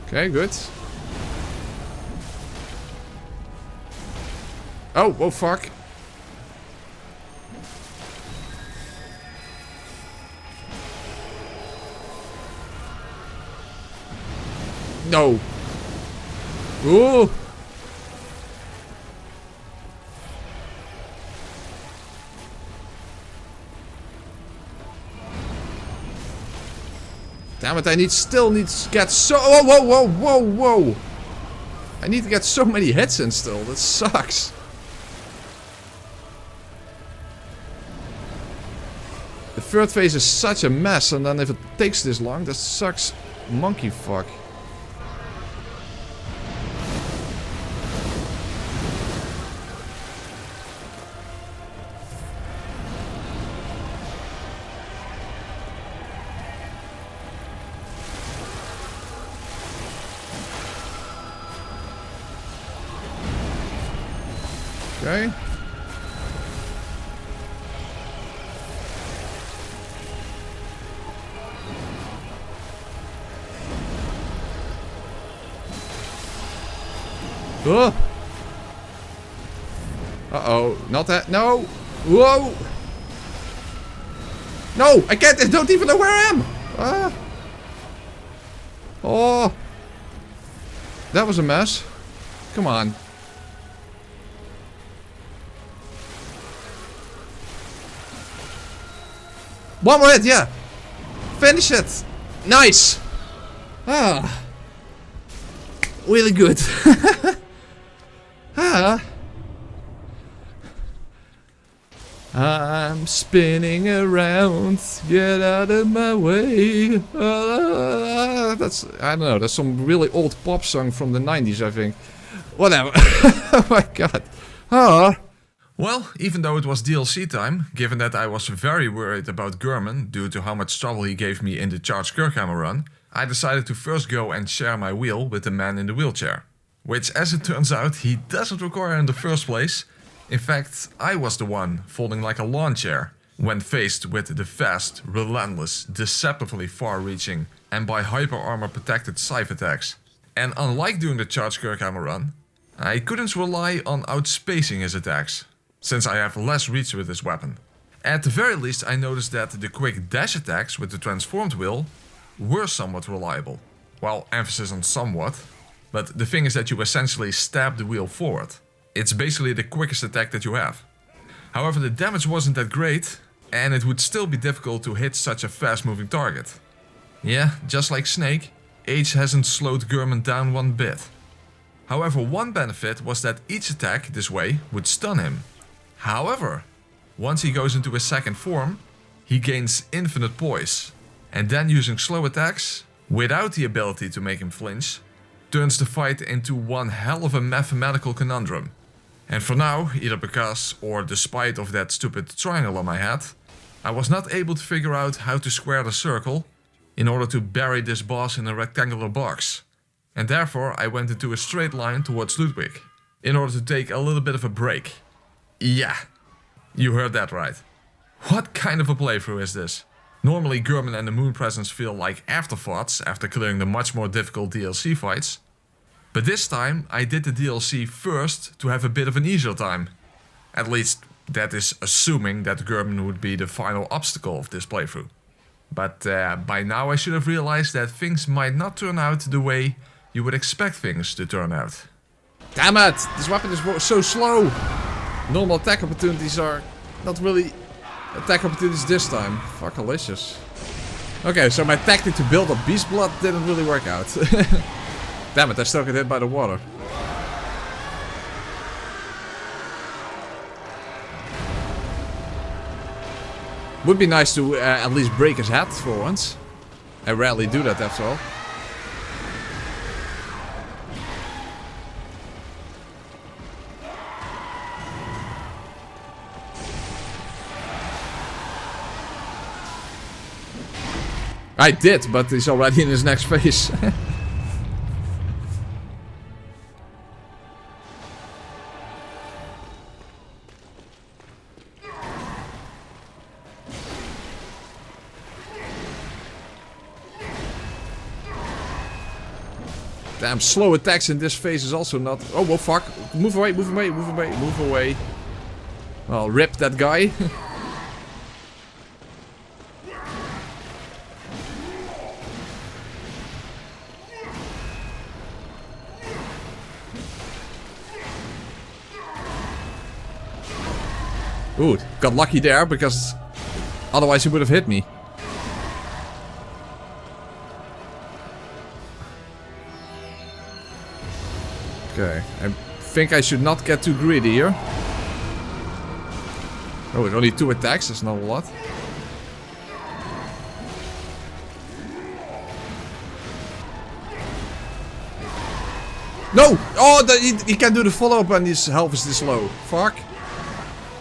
Okay, good. Oh, whoa, fuck. No. Ooh. Damn it, I still need to get so... Whoa, whoa, whoa, whoa, whoa. I need to get so many hits in still. That sucks. The third phase is such a mess, and then if it takes this long, that sucks monkey fuck. Okay. Oh. Uh-oh. Not that. No. Whoa. No, I can't. I don't even know where I am. Ah. Oh. That was a mess. Come on. One more hit, yeah. Finish it. Nice. Ah. Really good. Ah. I'm spinning around. Get out of my way. That's, I don't know, that's some really old pop song from the 90s, I think. Whatever. Oh my god. Ah. Well, even though it was DLC time, given that I was very worried about Gurman due to how much trouble he gave me in the Charged Kirkhammer run, I decided to first go and share my wheel with the man in the wheelchair. Which, as it turns out, he doesn't require in the first place. In fact, I was the one folding like a lawn chair when faced with the fast, relentless, deceptively far-reaching and by hyper-armor protected scythe attacks. And unlike doing the Charged Kirkhammer run, I couldn't rely on outspacing his attacks, since I have less reach with this weapon. At the very least, I noticed that the quick dash attacks with the transformed wheel were somewhat reliable. Well, emphasis on somewhat, but the thing is that you essentially stab the wheel forward. It's basically the quickest attack that you have. However, the damage wasn't that great, and it would still be difficult to hit such a fast-moving target. Yeah, just like Snake, age hasn't slowed Gurman down one bit. However, one benefit was that each attack this way would stun him. However, once he goes into his second form, he gains infinite poise, and then using slow attacks, without the ability to make him flinch, turns the fight into one hell of a mathematical conundrum. And for now, either because or despite of that stupid triangle on my head, I was not able to figure out how to square the circle in order to bury this boss in a rectangular box. And therefore I went into a straight line towards Ludwig, in order to take a little bit of a break. Yeah, you heard that right. What kind of a playthrough is this? Normally Gurman and the Moon Presence feel like afterthoughts after clearing the much more difficult DLC fights. But this time I did the DLC first to have a bit of an easier time. At least that is assuming that Gurman would be the final obstacle of this playthrough. But by now I should have realized that things might not turn out the way you would expect things to turn out. Damn it! This weapon is so slow! Normal attack opportunities are not really attack opportunities this time. Fuckalicious. Okay, so my tactic to build up beast blood didn't really work out. Damn it, I still get hit by the water. Would be nice to at least break his head for once. I rarely do that after all. I did, but he's already in his next phase. Damn, slow attacks in this phase is also not... Oh, well, fuck. Move away, move away, move away, move away. Well, rip that guy. Ooh, got lucky there because otherwise he would have hit me. Okay, I think I should not get too greedy here. Oh, it's only 2 attacks, that's not a lot. No! Oh, he can't do the follow-up when his health is this low. Fuck.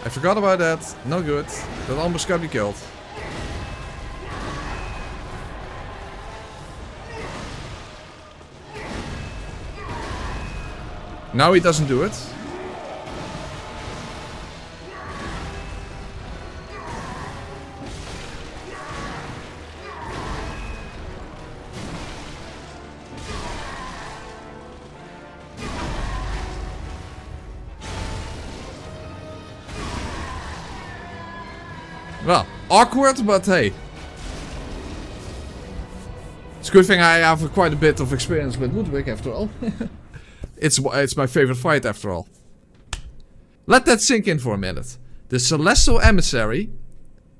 I forgot about that. No good. That almost got me killed. Now he doesn't do it. Well, awkward, but hey. It's a good thing I have quite a bit of experience with Ludwig after all. It's my favorite fight after all. Let that sink in for a minute. The Celestial Emissary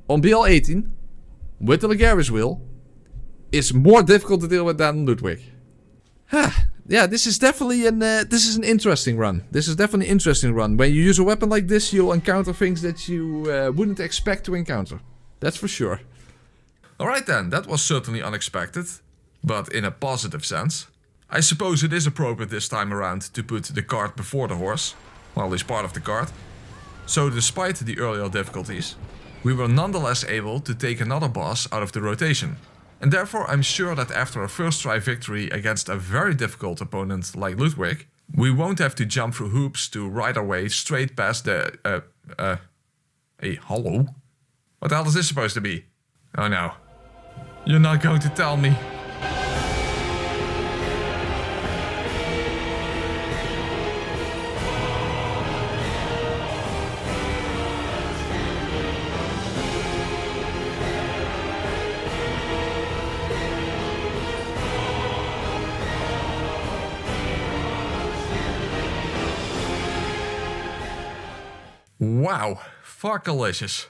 on BL18 with the Logarius wheel is more difficult to deal with than Ludwig. Yeah, this is definitely an interesting run. This is definitely an interesting run. When you use a weapon like this, you'll encounter things that you wouldn't expect to encounter. That's for sure. Alright then, that was certainly unexpected, but in a positive sense. I suppose it is appropriate this time around to put the cart before the horse. Well, at least part of the cart. So despite the earlier difficulties, we were nonetheless able to take another boss out of the rotation. And therefore I'm sure that after a first try victory against a very difficult opponent like Ludwig, we won't have to jump through hoops to ride our way straight past the... Hey, hello? What the hell is this supposed to be? Oh no. You're not going to tell me. Wow, fuckalicious.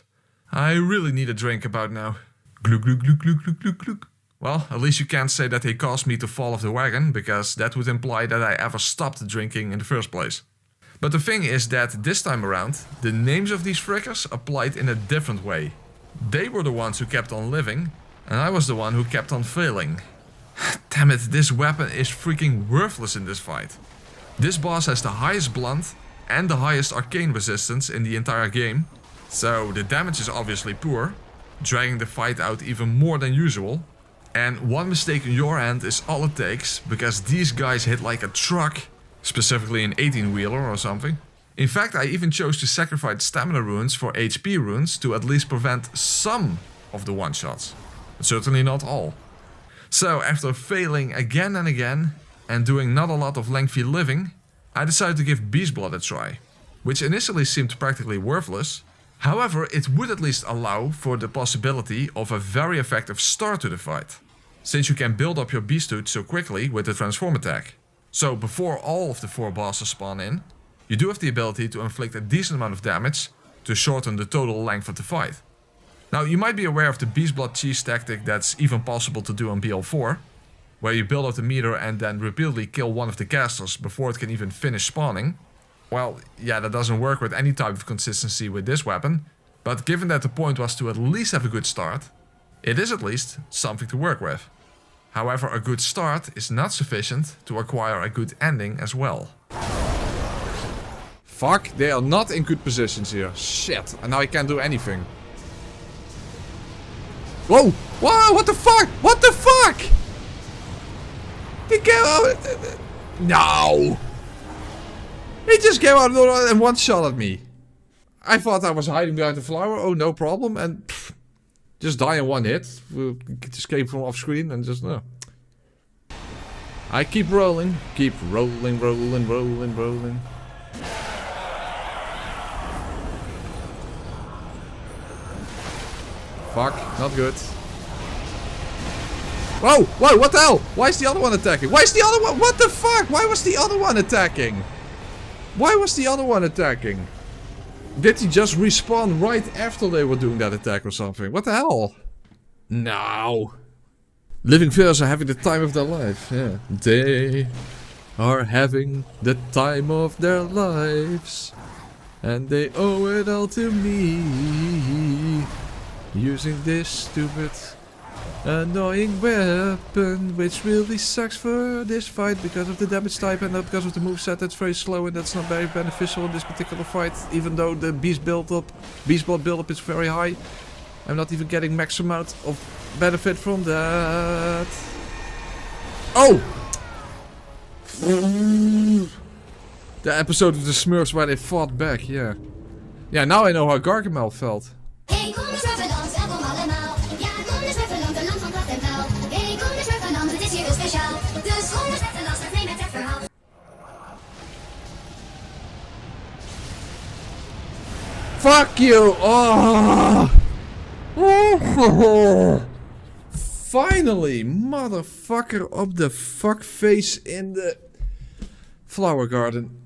I really need a drink about now. Gluk gluk gluk gluk gluk gluk gluk. Well, at least you can't say that they caused me to fall off the wagon, because that would imply that I ever stopped drinking in the first place. But the thing is that this time around, the names of these frickers applied in a different way. They were the ones who kept on living, and I was the one who kept on failing. Damn it, this weapon is freaking worthless in this fight. This boss has the highest blunt and the highest arcane resistance in the entire game, so the damage is obviously poor, dragging the fight out even more than usual. And one mistake on your end is all it takes, because these guys hit like a truck, specifically an 18-wheeler or something. In fact, I even chose to sacrifice stamina runes for HP runes to at least prevent some of the one-shots, but certainly not all. So after failing again and again, and doing not a lot of lengthy living, I decided to give Beast Blood a try, which initially seemed practically worthless. However, it would at least allow for the possibility of a very effective start to the fight, since you can build up your beasthood so quickly with the transform attack. So before all of the 4 bosses spawn in, you do have the ability to inflict a decent amount of damage to shorten the total length of the fight. Now you might be aware of the Beast Blood cheese tactic that's even possible to do on BL4, where you build up the meter and then repeatedly kill one of the casters before it can even finish spawning. Well, yeah, that doesn't work with any type of consistency with this weapon, but given that the point was to at least have a good start, it is at least something to work with. However, a good start is not sufficient to acquire a good ending as well. Fuck, they are not in good positions here. Shit, and now I can't do anything. Whoa! Whoa, what the fuck? What the fuck? He came out... No! He just came out and one shot at me. I thought I was hiding behind the flower. Oh, no problem. And just die in one hit. Just came from off screen and just no. I keep rolling. Keep rolling, rolling, rolling, rolling. Fuck, not good. Whoa, whoa, what the hell? Why is the other one attacking? Why is the other one? What the fuck? Why was the other one attacking? Why was the other one attacking? Did he just respawn right after they were doing that attack or something? What the hell? No. Living villains are having the time of their life. Yeah. They are having the time of their lives. And they owe it all to me. Using this stupid... annoying weapon, which really sucks for this fight because of the damage type and not because of the moveset that's very slow and that's not very beneficial in this particular fight, even though the beast blood build-up is very high. I'm not even getting max amount of benefit from that. Oh! The episode of the Smurfs where they fought back, yeah. Yeah, now I know how Gargamel felt. Fuck you! Oh! Finally, motherfucker up the fuck face in the flower garden.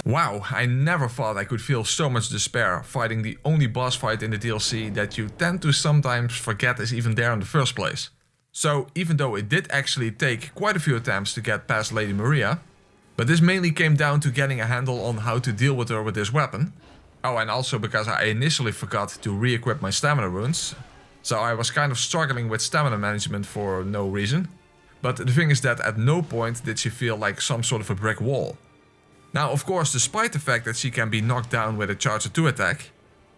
Wow, I never thought I could feel so much despair fighting the only boss fight in the DLC that you tend to sometimes forget is even there in the first place. So even though it did actually take quite a few attempts to get past Lady Maria, but this mainly came down to getting a handle on how to deal with her with this weapon. Oh, and also because I initially forgot to re-equip my stamina runes, so I was kind of struggling with stamina management for no reason. But the thing is that at no point did she feel like some sort of a brick wall. Now, of course, despite the fact that she can be knocked down with a Charger 2 attack,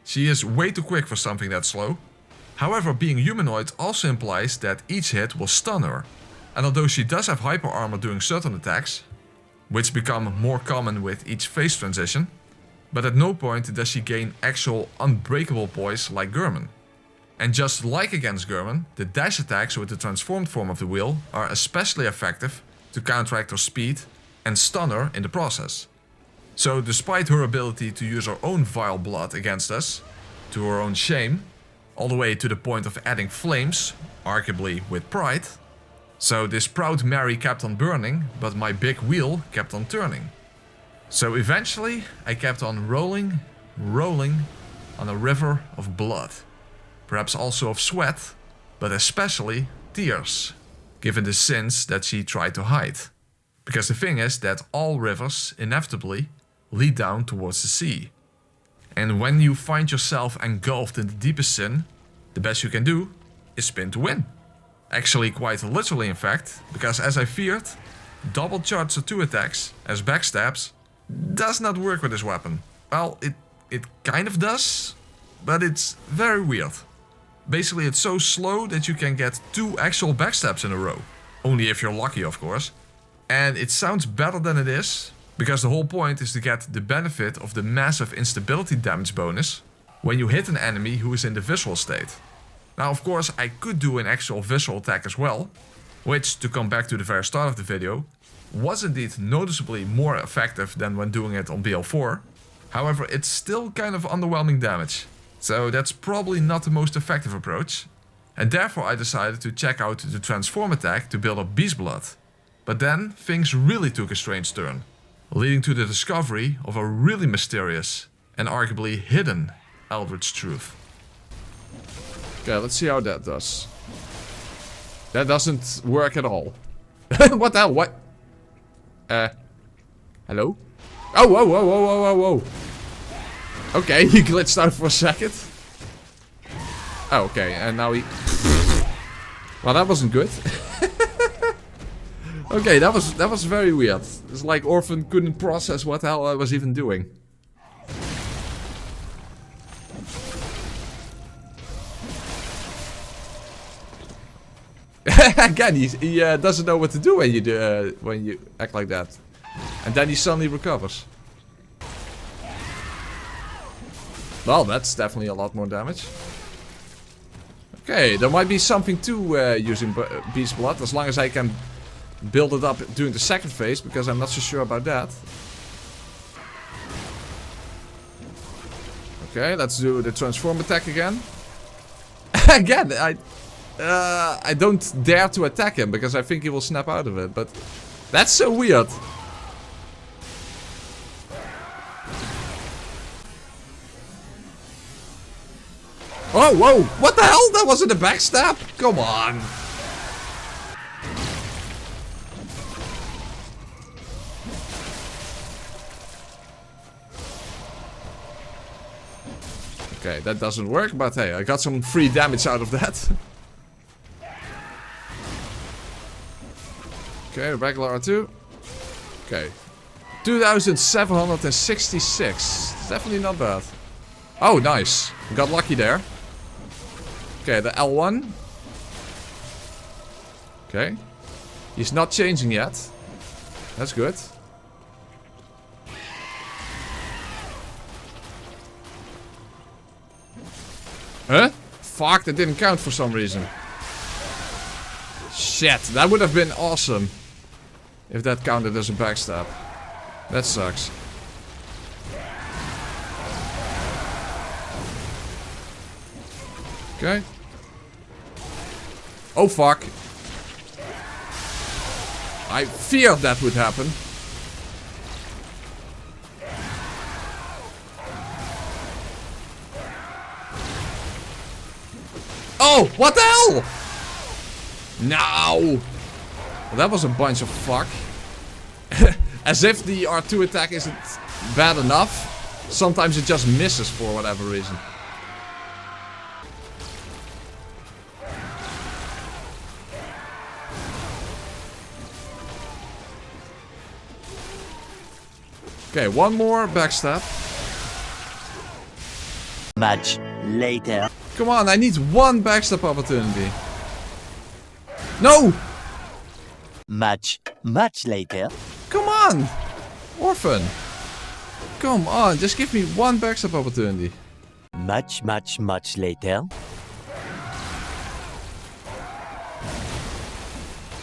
she is way too quick for something that slow. However, being humanoid also implies that each hit will stun her. And although she does have hyper armor during certain attacks, which become more common with each phase transition, but at no point does she gain actual unbreakable poise like German. And just like against German, the dash attacks with the transformed form of the wheel are especially effective to counteract her speed and stun her in the process. So despite her ability to use her own vile blood against us, to her own shame, all the way to the point of adding flames, arguably with pride, so this proud Mary kept on burning, but my big wheel kept on turning. So eventually I kept on rolling on a river of blood. Perhaps also of sweat, but especially tears, given the sins that she tried to hide. Because the thing is that all rivers inevitably lead down towards the sea. And when you find yourself engulfed in the deepest sin, the best you can do is spin to win. Actually quite literally in fact, because as I feared, double Charger 2 attacks as backstabs does not work with this weapon. Well, it kind of does, but it's very weird. Basically it's so slow that you can get 2 actual backstabs in a row. Only if you're lucky, of course. And it sounds better than it is, because the whole point is to get the benefit of the massive instability damage bonus when you hit an enemy who is in the visceral state. Now of course I could do an actual visceral attack as well, which, to come back to the very start of the video, was indeed noticeably more effective than when doing it on BL4. However, it's still kind of underwhelming damage. So that's probably not the most effective approach. And therefore I decided to check out the transform attack to build up beast blood. But then things really took a strange turn, leading to the discovery of a really mysterious and arguably hidden Eldritch truth. Okay, let's see how that does. That doesn't work at all. What the hell? What? Hello? Oh, whoa, whoa, whoa, whoa, whoa, whoa. Okay, he glitched out for a second. Oh, okay, and now he... Well, that wasn't good. Okay, that was very weird. It's like Orphan couldn't process what the hell I was even doing. Again, he doesn't know what to do when you act like that, and then he suddenly recovers. Well, that's definitely a lot more damage. Okay, there might be something to using Beast Blood, as long as I can build it up during the second phase, because I'm not so sure about that. Okay, let's do the transform attack again. Again, I don't dare to attack him because I think he will snap out of it, but that's so weird. Oh, whoa! What the hell? That wasn't a backstab? Come on! Okay, that doesn't work, but hey, I got some free damage out of that. Okay, regular R2. Okay. 2766. It's definitely not bad. Oh, nice. Got lucky there. Okay, the L1. Okay. He's not changing yet. That's good. Huh? Fuck, that didn't count for some reason. Shit, that would have been awesome if that counted as a backstab. That sucks. Okay. Oh fuck. I feared that would happen. Oh, what the hell? No. Well, that was a bunch of fuck. As if the R2 attack isn't bad enough. Sometimes it just misses for whatever reason. Okay, one more backstab. Much later. Come on, I need one backstab opportunity. No! Much later. Come on! Orphan! Come on, just give me one backstab opportunity. Much later.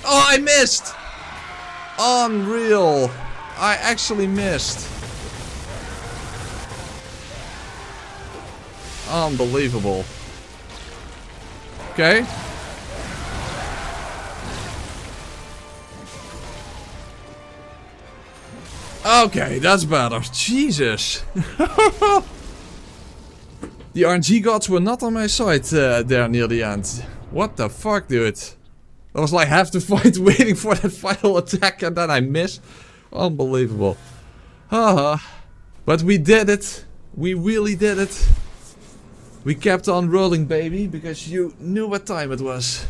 Oh, I missed! Unreal! I actually missed. Unbelievable. Okay. Okay, that's better. Jesus. The RNG gods were not on my side there near the end. What the fuck, dude? I was like half the fight waiting for that final attack and then I missed. Unbelievable. But we did it. We really did it. We kept on rolling, baby, because you knew what time it was.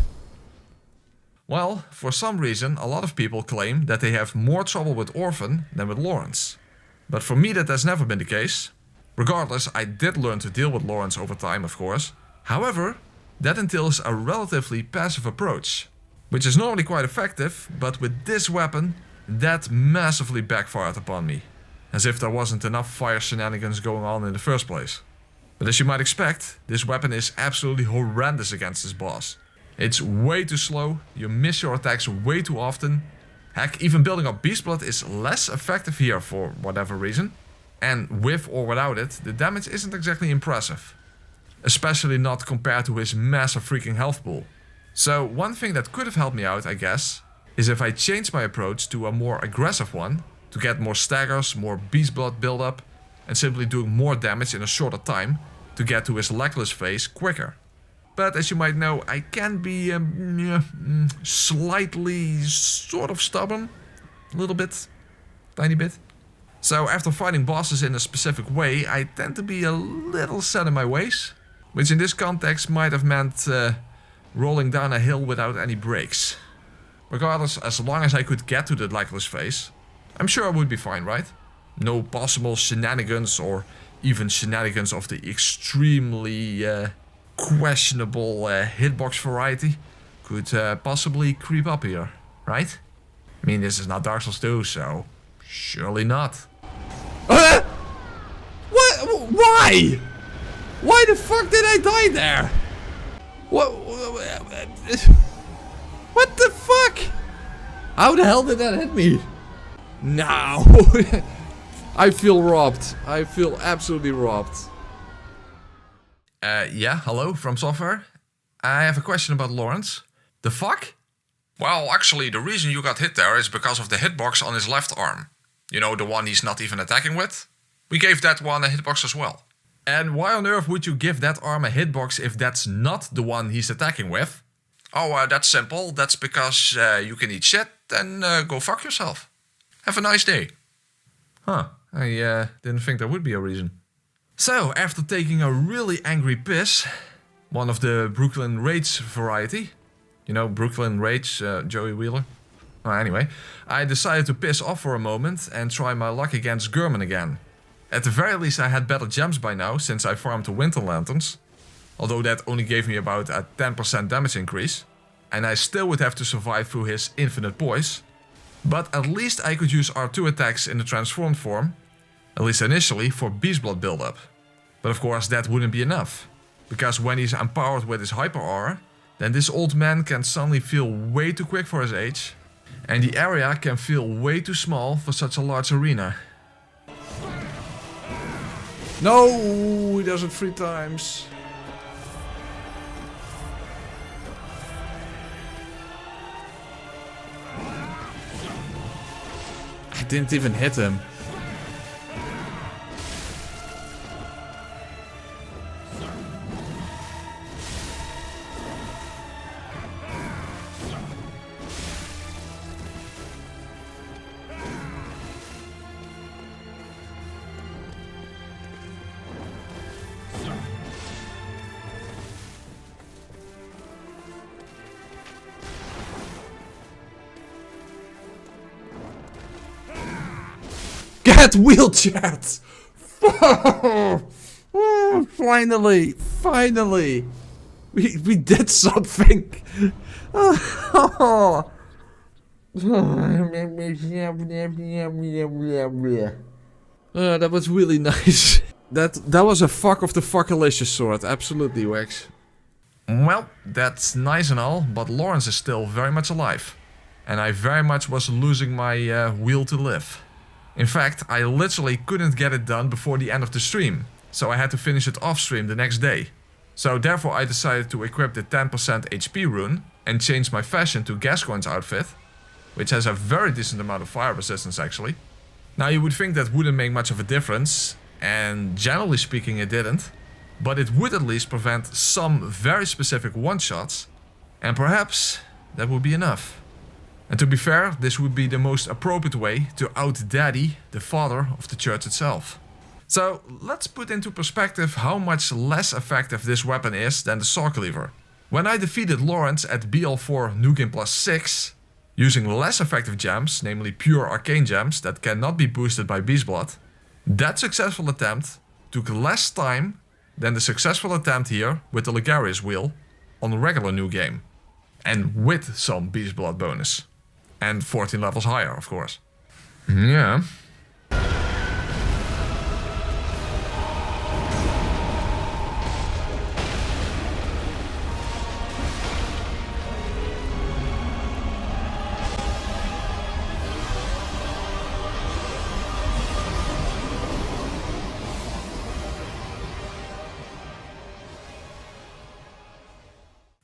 Well, for some reason, a lot of people claim that they have more trouble with Orphan than with Lawrence. But for me that has never been the case. Regardless, I did learn to deal with Lawrence over time, of course. However, that entails a relatively passive approach, which is normally quite effective, but with this weapon, that massively backfired upon me. As if there wasn't enough fire shenanigans going on in the first place. But as you might expect, this weapon is absolutely horrendous against this boss. It's way too slow, you miss your attacks way too often. Heck, even building up Beast Blood is less effective here for whatever reason. And with or without it, the damage isn't exactly impressive. Especially not compared to his massive freaking health pool. So one thing that could have helped me out, I guess, is if I changed my approach to a more aggressive one, to get more staggers, more Beast Blood buildup, and simply doing more damage in a shorter time, to get to his legless phase quicker. But as you might know, I can be slightly sort of stubborn. A little bit. Tiny bit. So after fighting bosses in a specific way, I tend to be a little set in my ways. Which in this context might have meant rolling down a hill without any brakes. Regardless, as long as I could get to the legless phase, I'm sure I would be fine, right? No possible shenanigans or even shenanigans of the extremely questionable hitbox variety could possibly creep up here, right? I mean, this is not Dark Souls 2, so surely not. What? Why? Why the fuck did I die there? What the fuck? How the hell did that hit me? No. I feel robbed. I feel absolutely robbed. Yeah, hello, From Software. I have a question about Lawrence. The fuck? Well, actually, the reason you got hit there is because of the hitbox on his left arm. You know, the one he's not even attacking with? We gave that one a hitbox as well. And why on earth would you give that arm a hitbox if that's not the one he's attacking with? Oh, that's simple. That's because you can eat shit and go fuck yourself. Have a nice day. Huh, I didn't think there would be a reason. So, after taking a really angry piss, one of the Brooklyn Rage variety, you know, Brooklyn Rage, Joey Wheeler. Well, anyway, I decided to piss off for a moment and try my luck against Gurman again. At the very least I had better gems by now, since I farmed the Winter Lanterns. Although that only gave me about a 10% damage increase. And I still would have to survive through his infinite poise. But at least I could use R2 attacks in the transformed form, at least initially, for Beast Blood buildup. But of course that wouldn't be enough. Because when he's empowered with his Hyper Aura, then this old man can suddenly feel way too quick for his age. And the area can feel way too small for such a large arena. No, he does it 3 times. didn't even hit him. Get wheelchaired! Finally! Finally! We did something! That was really nice. That was a fuck of the fuckalicious sword. Absolutely, Wax. Well, that's nice and all, but Lawrence is still very much alive. And I very much was losing my will to live. In fact, I literally couldn't get it done before the end of the stream, so I had to finish it off stream the next day. So therefore I decided to equip the 10% HP rune and change my fashion to Gascoigne's outfit, which has a very decent amount of fire resistance actually. Now you would think that wouldn't make much of a difference, and generally speaking it didn't, but it would at least prevent some very specific one-shots, and perhaps that would be enough. And to be fair, this would be the most appropriate way to out Daddy, the father of the church itself. So let's put into perspective how much less effective this weapon is than the Saw Cleaver. When I defeated Lawrence at BL4 New Game Plus 6, using less effective gems, namely pure arcane gems that cannot be boosted by Beast Blood, that successful attempt took less time than the successful attempt here with the Logarius wheel on a regular New Game. And with some Beast Blood bonus. And 14 levels higher, of course. Yeah.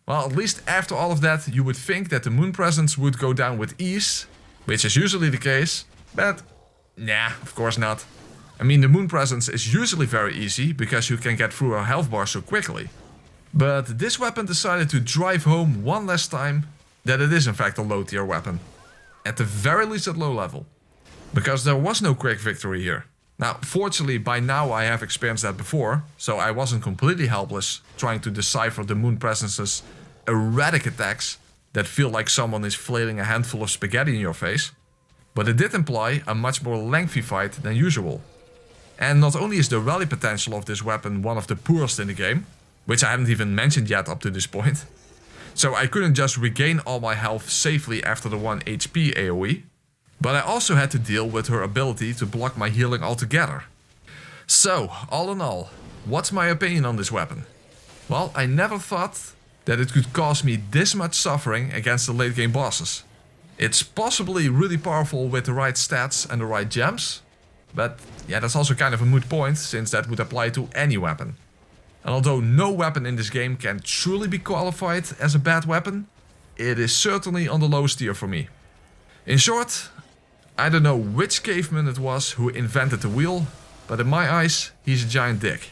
Well, at least after all of that, you would think that the moon presence would go down with ease, which is usually the case, but nah, of course not. I mean, the moon presence is usually very easy, because you can get through a health bar so quickly. But this weapon decided to drive home one last time that it is in fact a low tier weapon. At the very least at low level. Because there was no quick victory here. Now, fortunately, by now I have experienced that before, so I wasn't completely helpless trying to decipher the moon presence's erratic attacks that feel like someone is flailing a handful of spaghetti in your face. But it did imply a much more lengthy fight than usual. And not only is the rally potential of this weapon one of the poorest in the game, which I haven't even mentioned yet up to this point, so I couldn't just regain all my health safely after the 1 HP AoE, but I also had to deal with her ability to block my healing altogether. So, all in all, what's my opinion on this weapon? Well, I never thought that it could cause me this much suffering against the late game bosses. It's possibly really powerful with the right stats and the right gems, but yeah, that's also kind of a moot point, since that would apply to any weapon. And although no weapon in this game can truly be qualified as a bad weapon, it is certainly on the lowest tier for me. In short, I don't know which caveman it was who invented the wheel, but in my eyes, he's a giant dick.